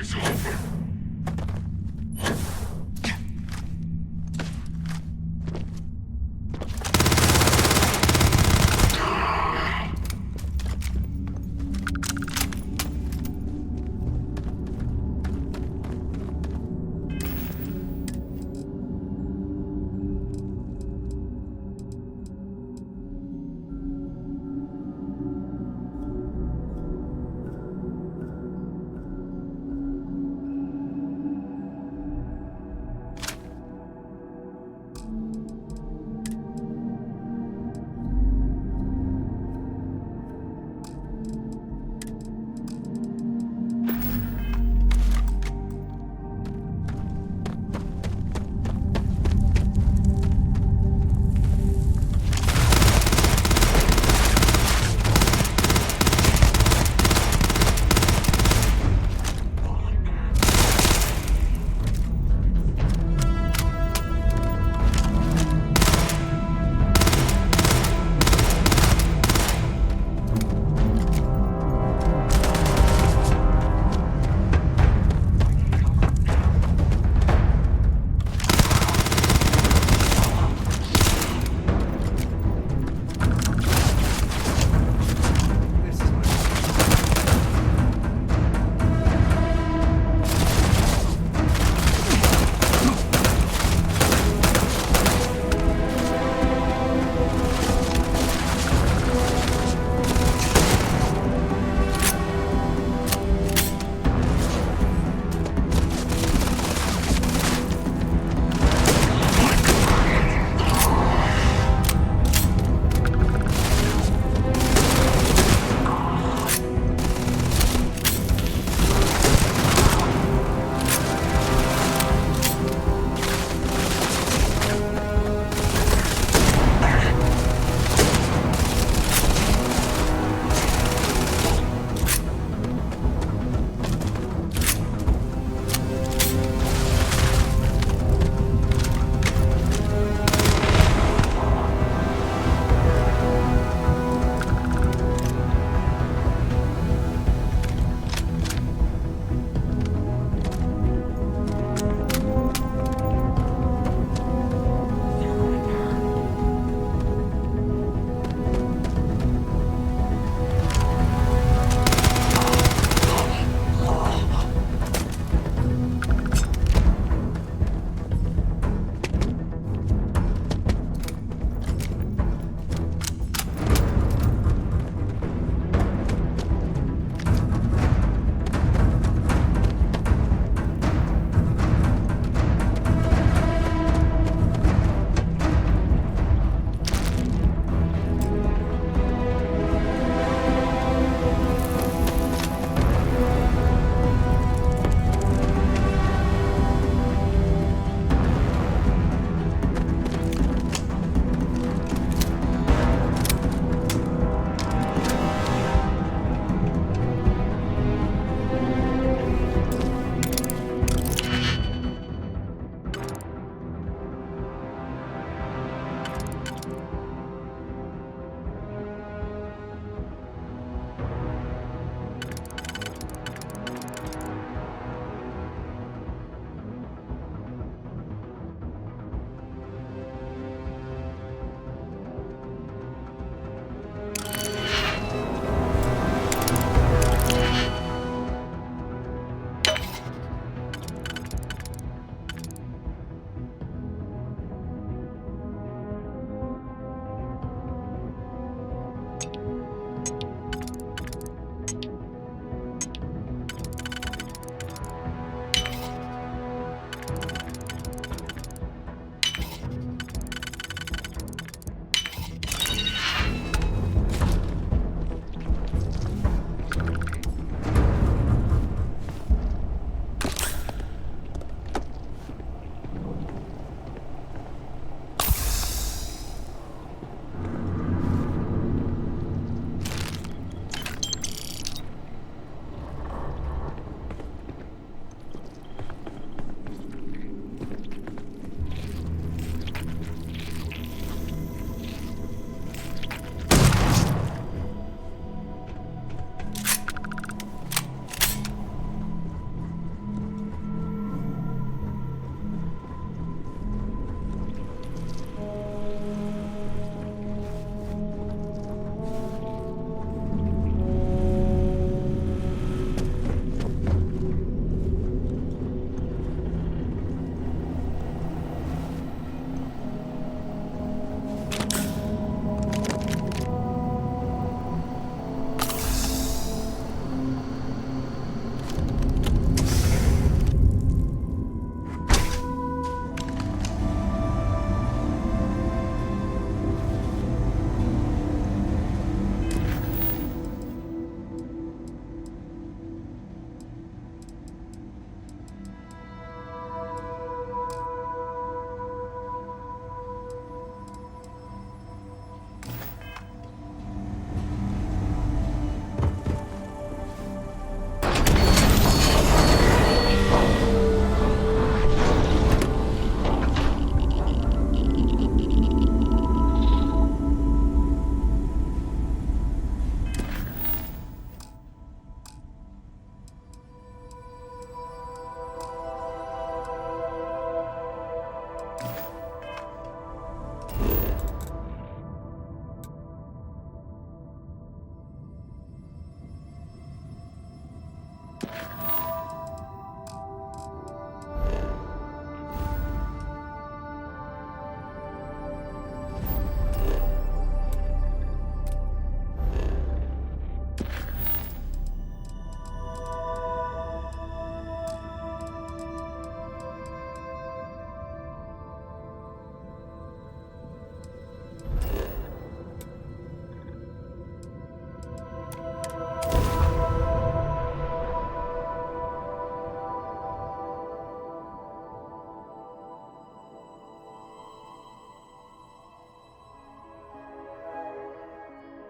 is over.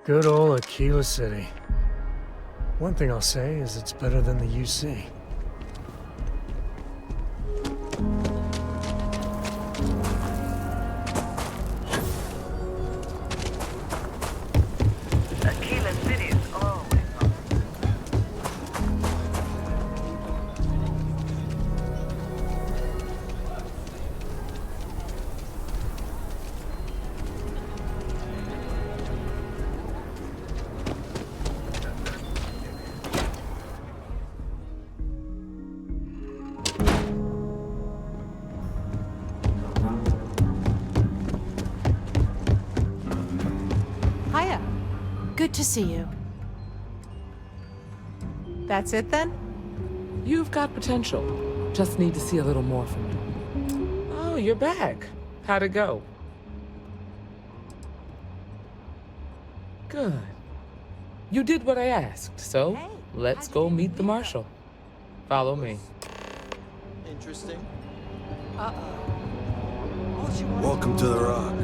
Good old Aquila City. One thing I'll say is it's better than the UC. Aquila City is always home. Hiya. Good to see you. That's it then? You've got potential. Just need to see a little more from you. Oh, you're back. How'd it go? Good. You did what I asked, so let's go meet the marshal. Follow me. Interesting. Welcome to the Rock.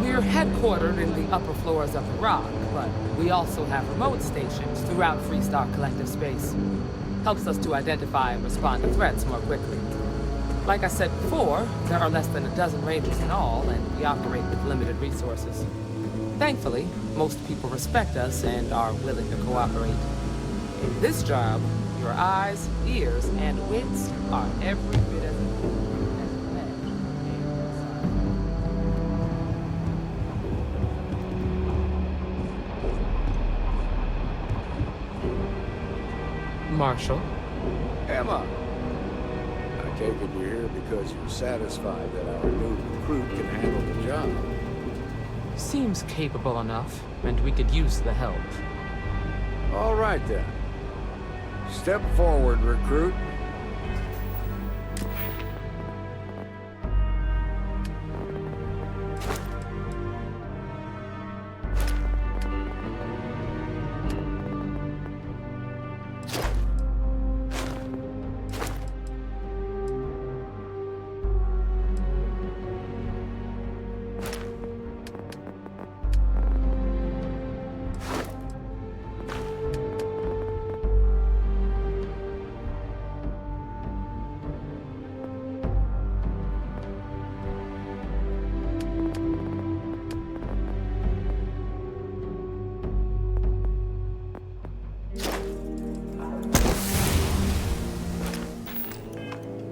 We're headquartered in the upper floors of the Rock, but we also have remote stations throughout Freestar Collective space. Helps us to identify and respond to threats more quickly. Like I said before, there are less than a dozen Rangers in all, and we operate with limited resources. Thankfully, most people respect us and are willing to cooperate. In this job, your eyes, ears, and wits are every bit as important as the men. Marshal? Emma! I take it you're here because you're satisfied that our new recruit can handle the job. Seems capable enough, and we could use the help. All right then. Step forward, recruit.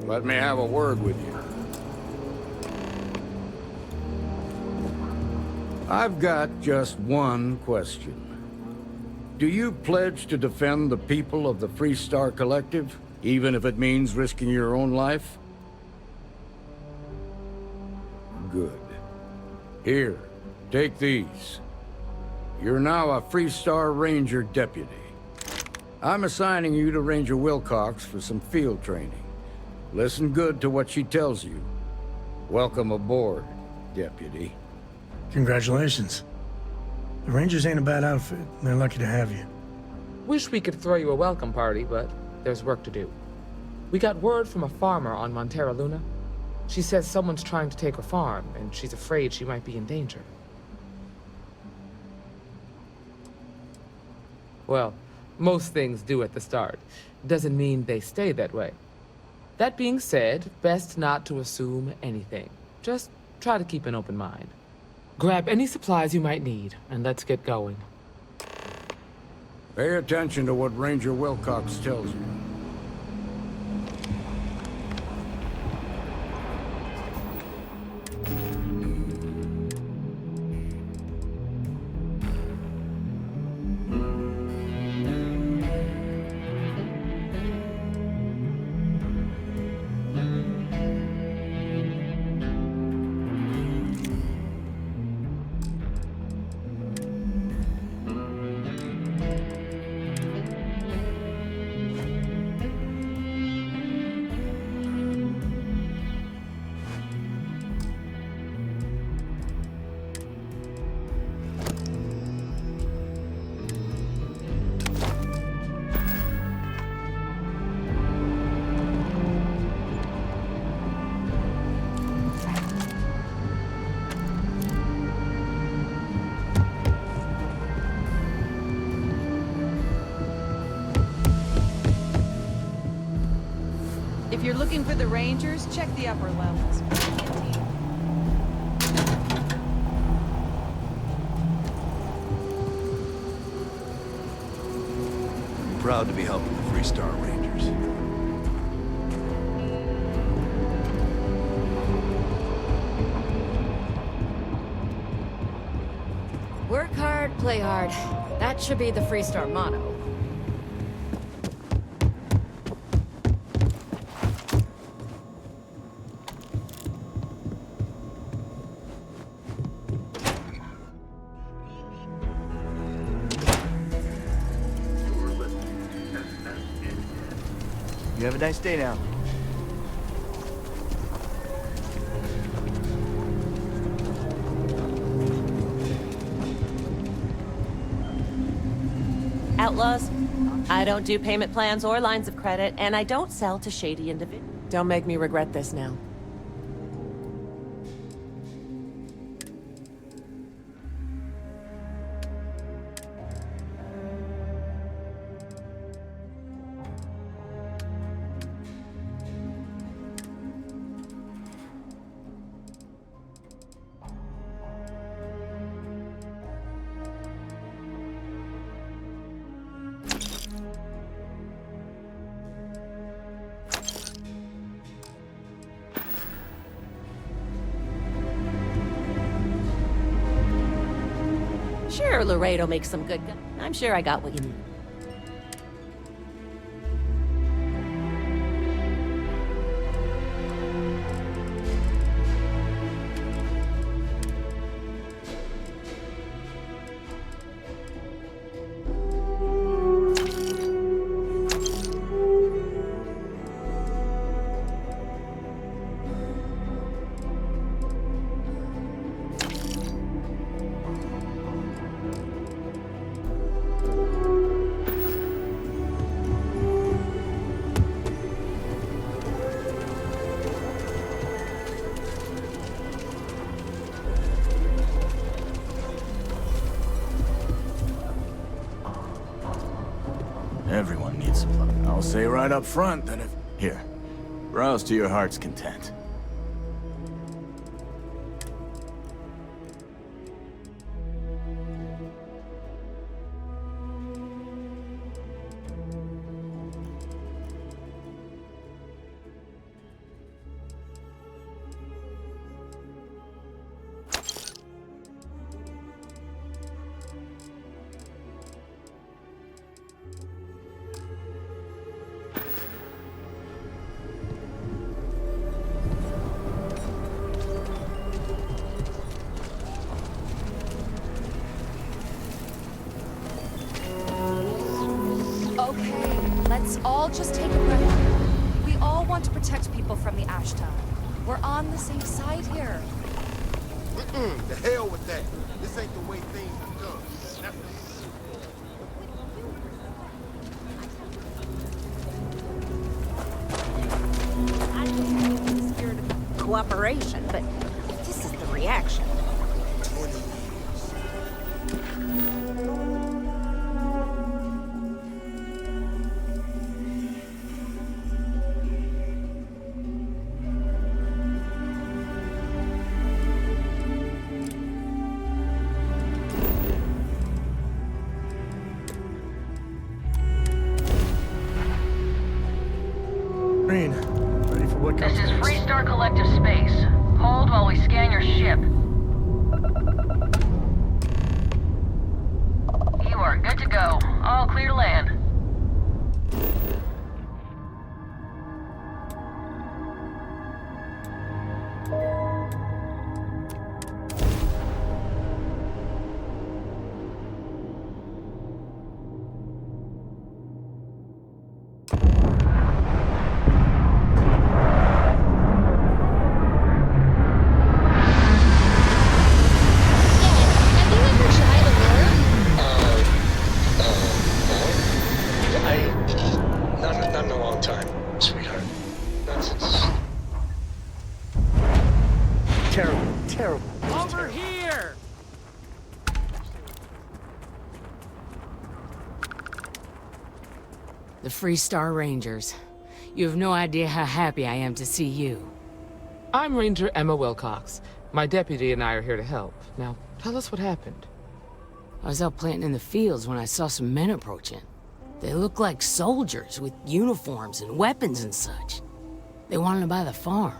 Let me have a word with you. I've got just one question. Do you pledge to defend the people of the Freestar Collective, even if it means risking your own life? Good. Here, take these. You're now a Freestar Ranger deputy. I'm assigning you to Ranger Wilcox for some field training. Listen good to what she tells you. Welcome aboard, deputy. Congratulations. The Rangers ain't a bad outfit. They're lucky to have you. Wish we could throw you a welcome party, but there's work to do. We got word from a farmer on Montera Luna. She says someone's trying to take her farm, and she's afraid she might be in danger. Well, most things do at the start. Doesn't mean they stay that way. That being said, best not to assume anything. Just try to keep an open mind. Grab any supplies you might need, and let's get going. Pay attention to what Ranger Wilcox tells you. Looking for the Rangers? Check the upper levels. I'm proud to be helping the Freestar Rangers. Work hard, play hard. That should be the Freestar motto. You have a nice day now. Outlaws, I don't do payment plans or lines of credit, and I don't sell to shady individuals. Don't make me regret this now. Sure, Laredo makes some good guns. I'm sure I got what you need. Everyone needs supply. I'll say right up front that if... Here, browse to your heart's content. Let's all just take a breath. We all want to protect people from the Ashtown. We're on the same side here. The hell with that. This ain't the way things are done. I just believe in the spirit of cooperation, but this is the reaction. Green, ready for what comes This is next. Freestar Collective Space. Hold while we scan your ship. You are good to go. All clear to land. Not in a long time, sweetheart. Not since... Terrible, terrible. Over here! The Freestar Rangers. You have no idea how happy I am to see you. I'm Ranger Emma Wilcox. My deputy and I are here to help. Now, tell us what happened. I was out planting in the fields when I saw some men approaching. They looked like soldiers with uniforms and weapons and such. They wanted to buy the farm.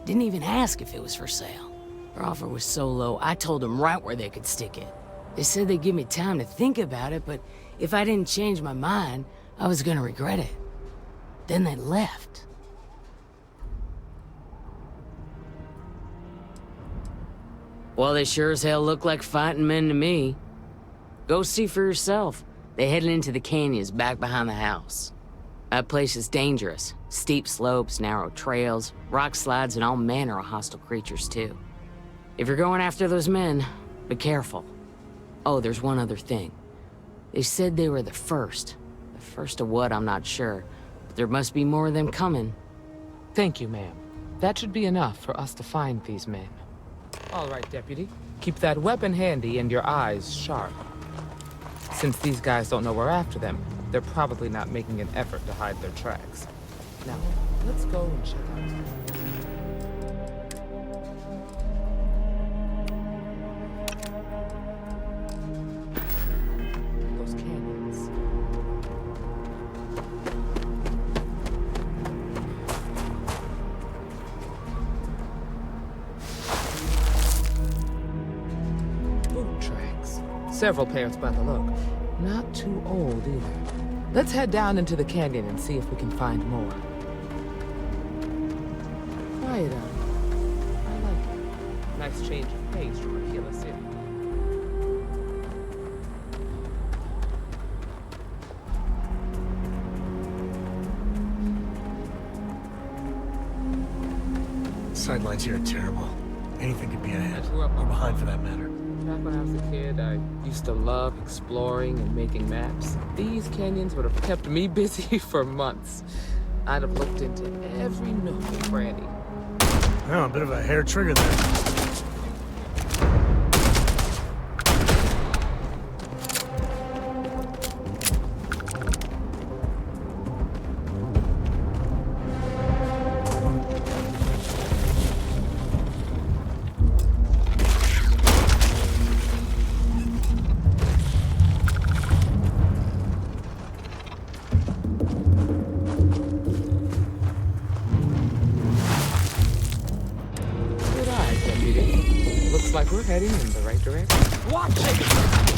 Didn't even ask if it was for sale. Their offer was so low, I told them right where they could stick it. They said they'd give me time to think about it, but if I didn't change my mind, I was gonna regret it. Then they left. Well, they sure as hell look like fighting men to me. Go see for yourself. They headed into the canyons back behind the house. That place is dangerous. Steep slopes, narrow trails, rock slides, and all manner of hostile creatures, too. If you're going after those men, be careful. Oh, there's one other thing. They said they were the first. The first of what, I'm not sure. But there must be more of them coming. Thank you, ma'am. That should be enough for us to find these men. All right, Deputy. Keep that weapon handy and your eyes sharp. Since these guys don't know we're after them, they're probably not making an effort to hide their tracks. Now, let's go and check out. Those canyons. Boot tracks. Several pairs by the look. Not too old either. Let's head down into the canyon and see if we can find more. Quiet out. I like it. Nice change of pace from a killer city. Sidelines here are terrible. Anything could be ahead, or behind for that matter. Back when I was a kid, I used to love exploring and making maps. These canyons would have kept me busy for months. I'd have looked into every nook and cranny. Oh, a bit of a hair trigger there. Looks like we're heading in the right direction. Watch it!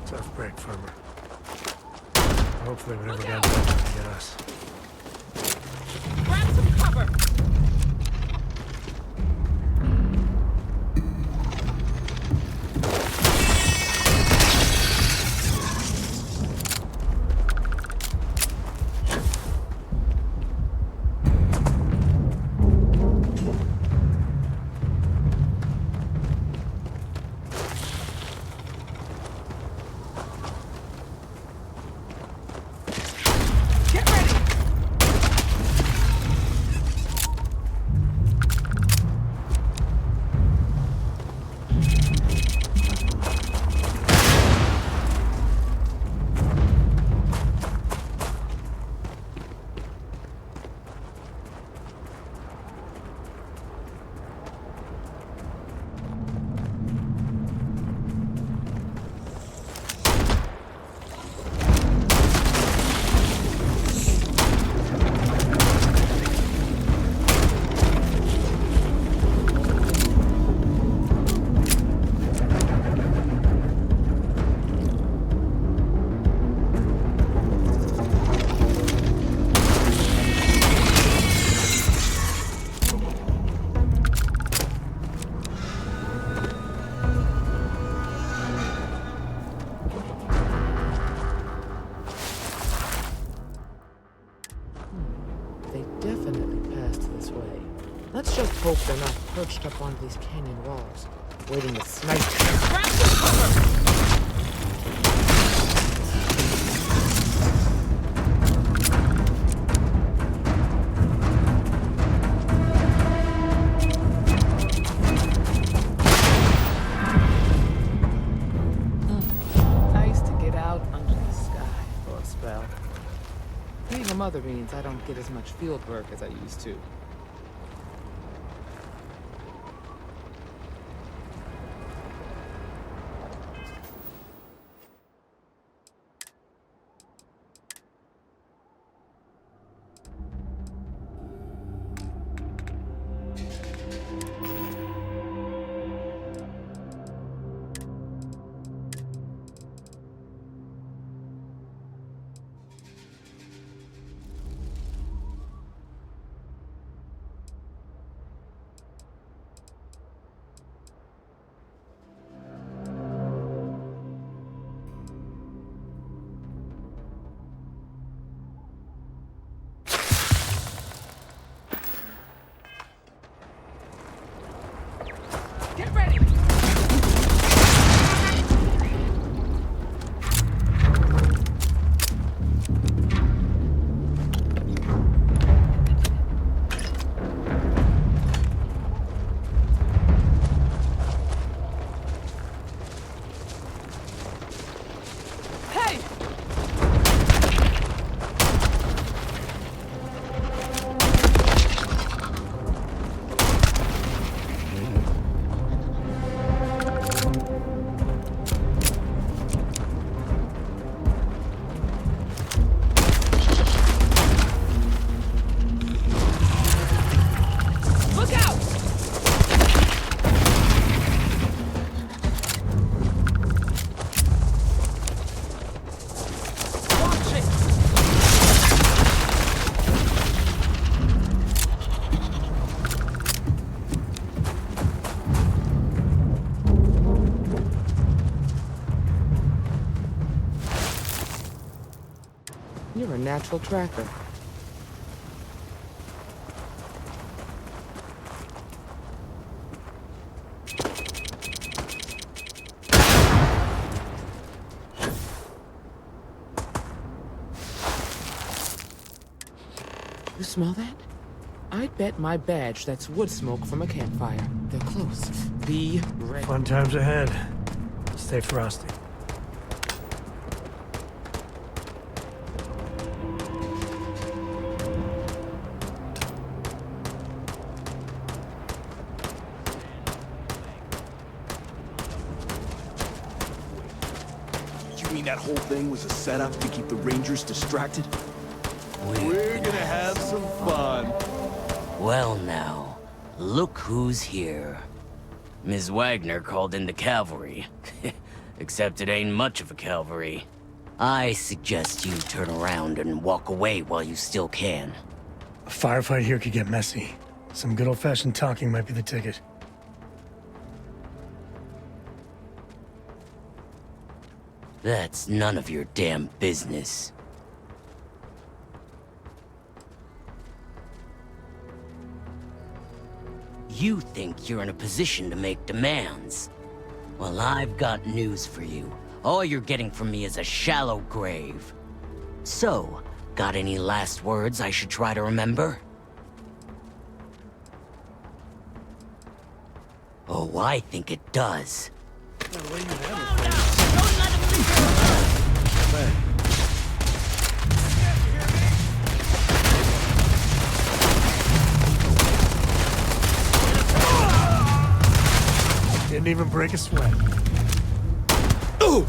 Tough break, Farmer. Hopefully we never get them to get us. Grab some cover! Let's just hope they're not perched up on these canyon walls, waiting to snipe us. Grab some cover! Nice to get out under the sky for a spell. Being a mother means I don't get as much field work as I used to. Get ready! Hey! Look out! Watch it! You're a natural tracker. You smell that? I'd bet my badge that's wood smoke from a campfire. They're close. Be ready. Fun times ahead. Stay frosty. You mean that whole thing was a setup to keep the Rangers distracted? We're gonna have some fun. Well now, look who's here. Ms. Wagner called in the cavalry. Except it ain't much of a cavalry. I suggest you turn around and walk away while you still can. A firefight here could get messy. Some good old-fashioned talking might be the ticket. That's none of your damn business. You think you're in a position to make demands. Well, I've got news for you. All you're getting from me is a shallow grave. So, got any last words I should try to remember? Oh, I think it does. Didn't even break a sweat. Ooh!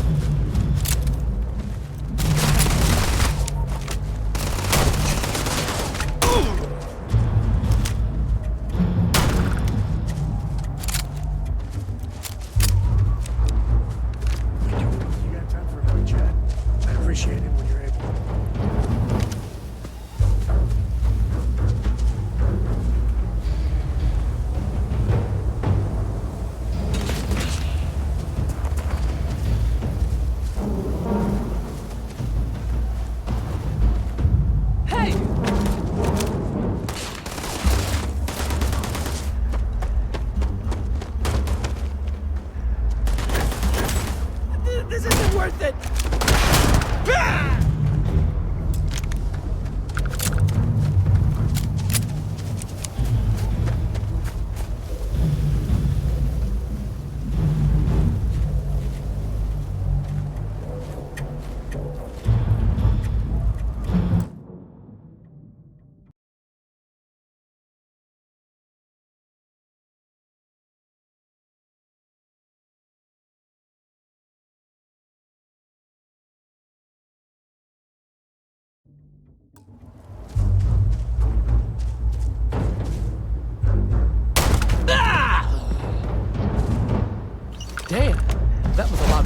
You got time for a quick chat? I appreciate it when you're able.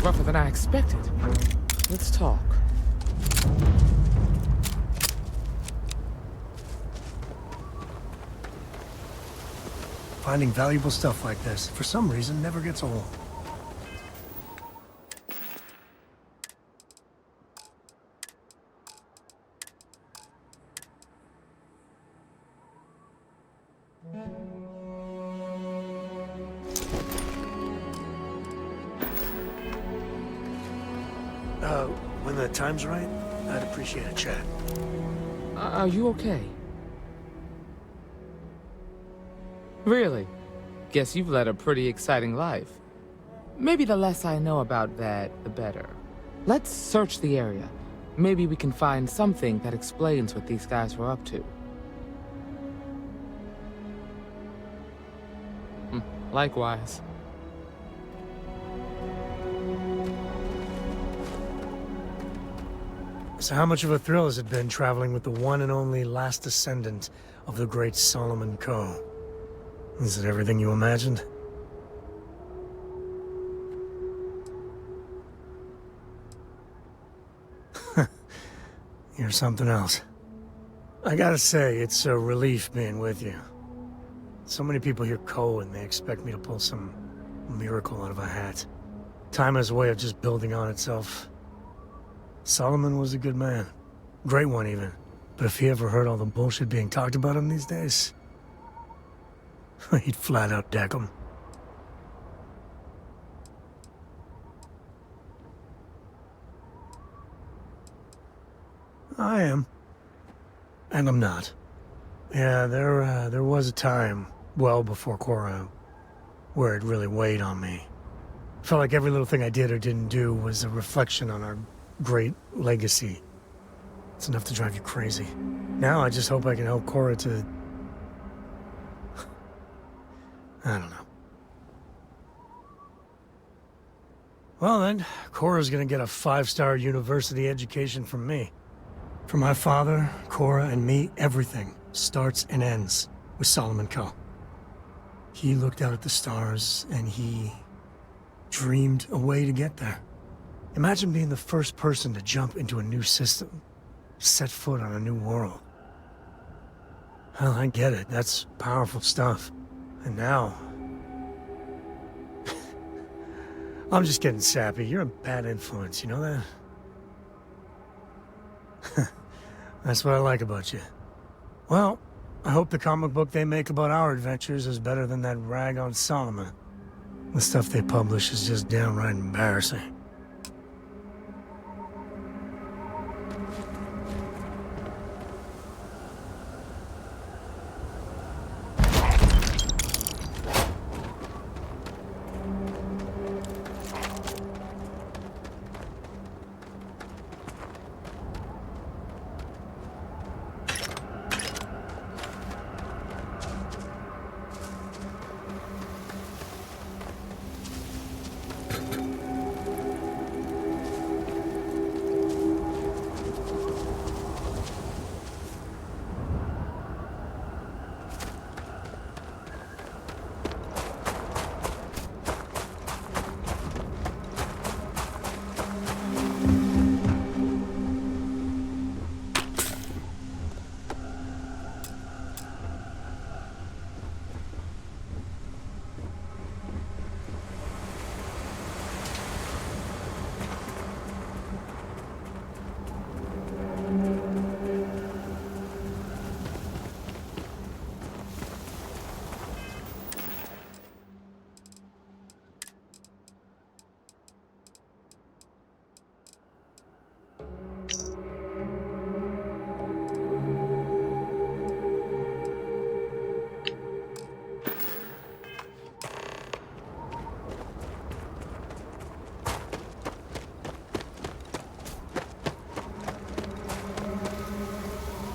rougher than I expected. Let's talk. Finding valuable stuff like this, for some reason, never gets old. When the time's right, I'd appreciate a chat. Are you okay? Really? Guess you've led a pretty exciting life. Maybe the less I know about that, the better. Let's search the area. Maybe we can find something that explains what these guys were up to. Likewise. So how much of a thrill has it been traveling with the one and only last descendant of the great Solomon Coe? Is it everything you imagined? You're something else. I gotta say, it's a relief being with you. So many people hear Coe and they expect me to pull some miracle out of a hat. Time has a way of just building on itself. Solomon was a good man. Great one, even. But if he ever heard all the bullshit being talked about him these days, he'd flat out deck him. I am. And I'm not. Yeah, there was a time, well before Cora, where it really weighed on me. Felt like every little thing I did or didn't do was a reflection on our great legacy. It's enough to drive you crazy. Now I just hope I can help Cora to... I don't know. Well then, Cora's gonna get a 5-star university education from me. For my father, Cora, and me, everything starts and ends with Solomon Coe. He looked out at the stars, and he dreamed a way to get there. Imagine being the first person to jump into a new system, set foot on a new world. Well, I get it. That's powerful stuff. And now... I'm just getting sappy. You're a bad influence, you know that? That's what I like about you. Well, I hope the comic book they make about our adventures is better than that rag on Solomon. The stuff they publish is just downright embarrassing.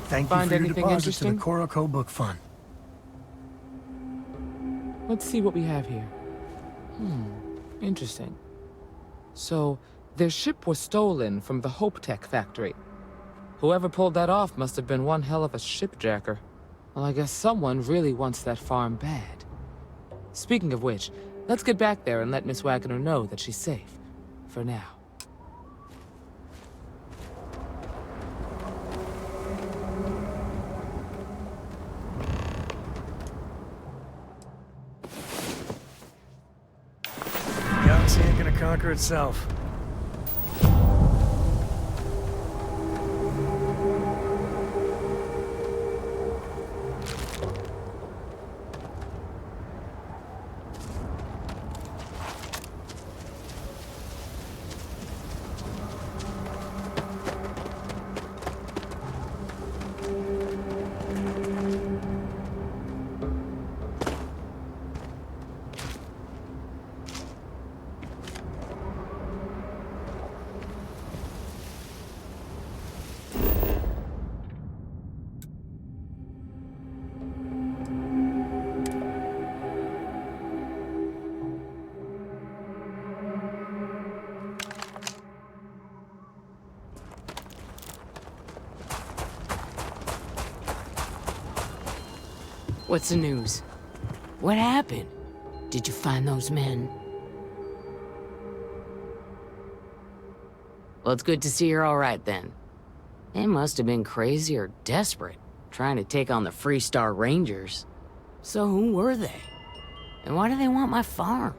Thank you for your deposit to the Cora Coe Book Fund. Let's see what we have here. Interesting. So, their ship was stolen from the Hope Tech factory. Whoever pulled that off must have been one hell of a shipjacker. Well, I guess someone really wants that farm bad. Speaking of which, let's get back there and let Miss Wagner know that she's safe. for now. Galaxy ain't gonna conquer itself. What's the news? What happened? Did you find those men? Well, it's good to see you're all right then. They must have been crazy or desperate, trying to take on the Freestar Rangers. So who were they? And why do they want my farm?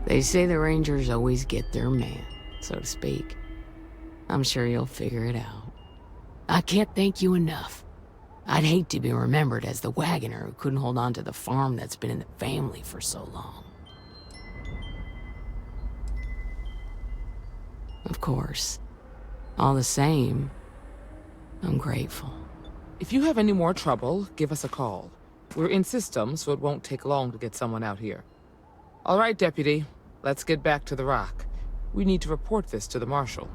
They say the Rangers always get their man, so to speak. I'm sure you'll figure it out. I can't thank you enough. I'd hate to be remembered as the wagoner who couldn't hold on to the farm that's been in the family for so long. Of course. All the same, I'm grateful. If you have any more trouble, give us a call. We're in system, so it won't take long to get someone out here. All right, Deputy. Let's get back to the Rock. We need to report this to the Marshal.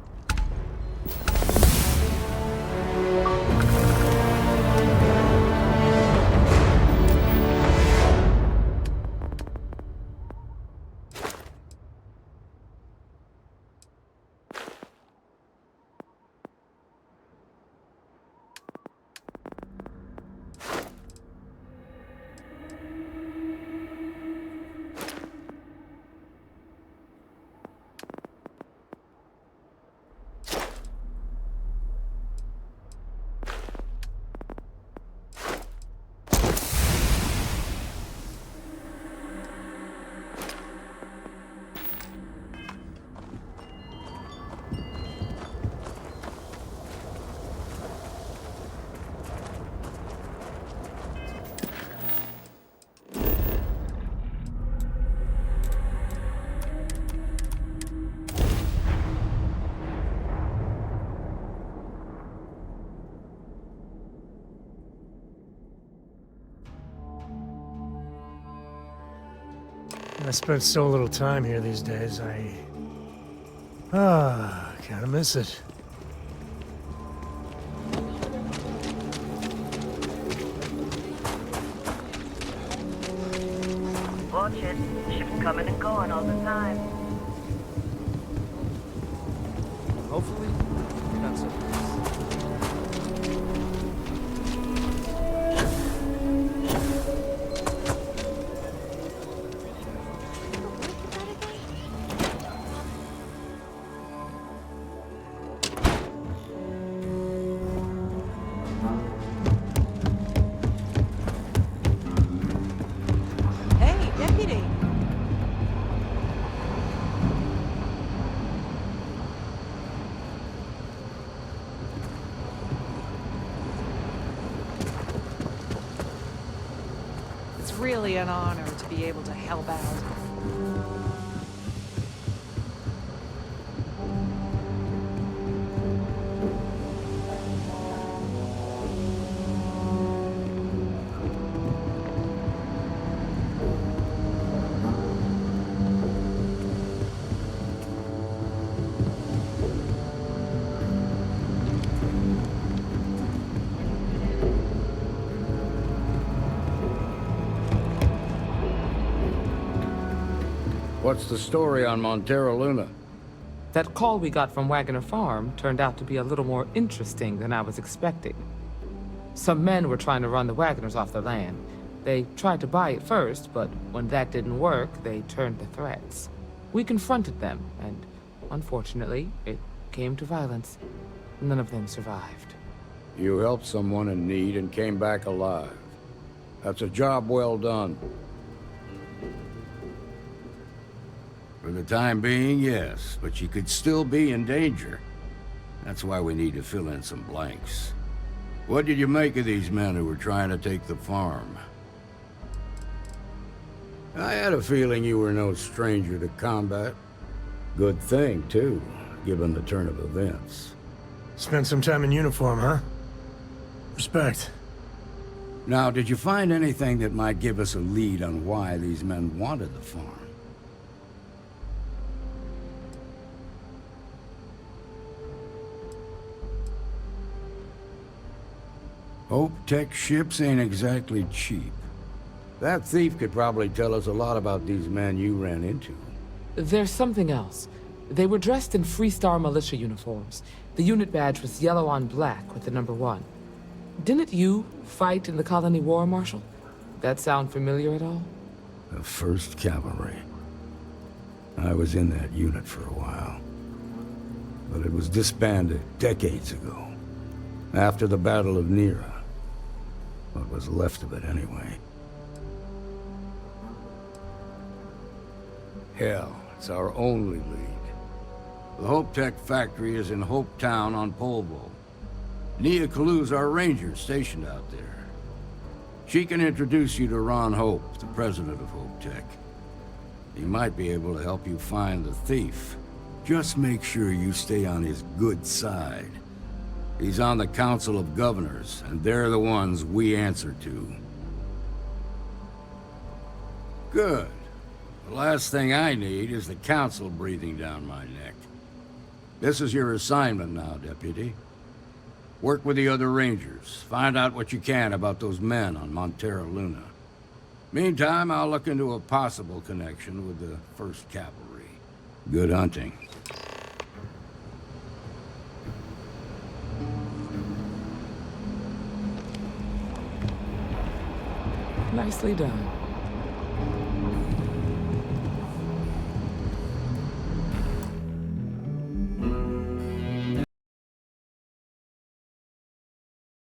I spent so little time here these days, kinda miss it. Watch it. Ships coming and going all the time. Hopefully, you're not so Hey, Deputy! It's really an honor to be able to help out. What's the story on Montero Luna? That call we got from Wagoner Farm turned out to be a little more interesting than I was expecting. Some men were trying to run the Wagoners off the land, They tried to buy it first, but when that didn't work, they turned to threats. We confronted them, and unfortunately, it came to violence. None of them survived. You helped someone in need and came back alive. That's a job well done. For the time being, yes, but you could still be in danger. That's why we need to fill in some blanks. What did you make of these men who were trying to take the farm? I had a feeling you were no stranger to combat. Good thing, too, given the turn of events. Spent some time in uniform, huh? Respect. Now, did you find anything that might give us a lead on why these men wanted the farm? Hope Tech ships ain't exactly cheap. That thief could probably tell us a lot about these men you ran into. There's something else. They were dressed in Freestar militia uniforms. The unit badge was yellow on black with the number 1. Didn't you fight in the Colony War, Marshal? That sound familiar at all? The 1st Cavalry. I was in that unit for a while. But it was disbanded decades ago. After the Battle of Nera. What was left of it, anyway. Hell, it's our only lead. The Hope Tech factory is in Hope Town on Polvo. Nia Kalu's our ranger stationed out there. She can introduce you to Ron Hope, the president of Hope Tech. He might be able to help you find the thief. Just make sure you stay on his good side. He's on the Council of Governors, and they're the ones we answer to. Good. The last thing I need is the Council breathing down my neck. This is your assignment now, Deputy. Work with the other Rangers. Find out what you can about those men on Montera Luna. Meantime, I'll look into a possible connection with the 1st Cavalry. Good hunting. Nicely done.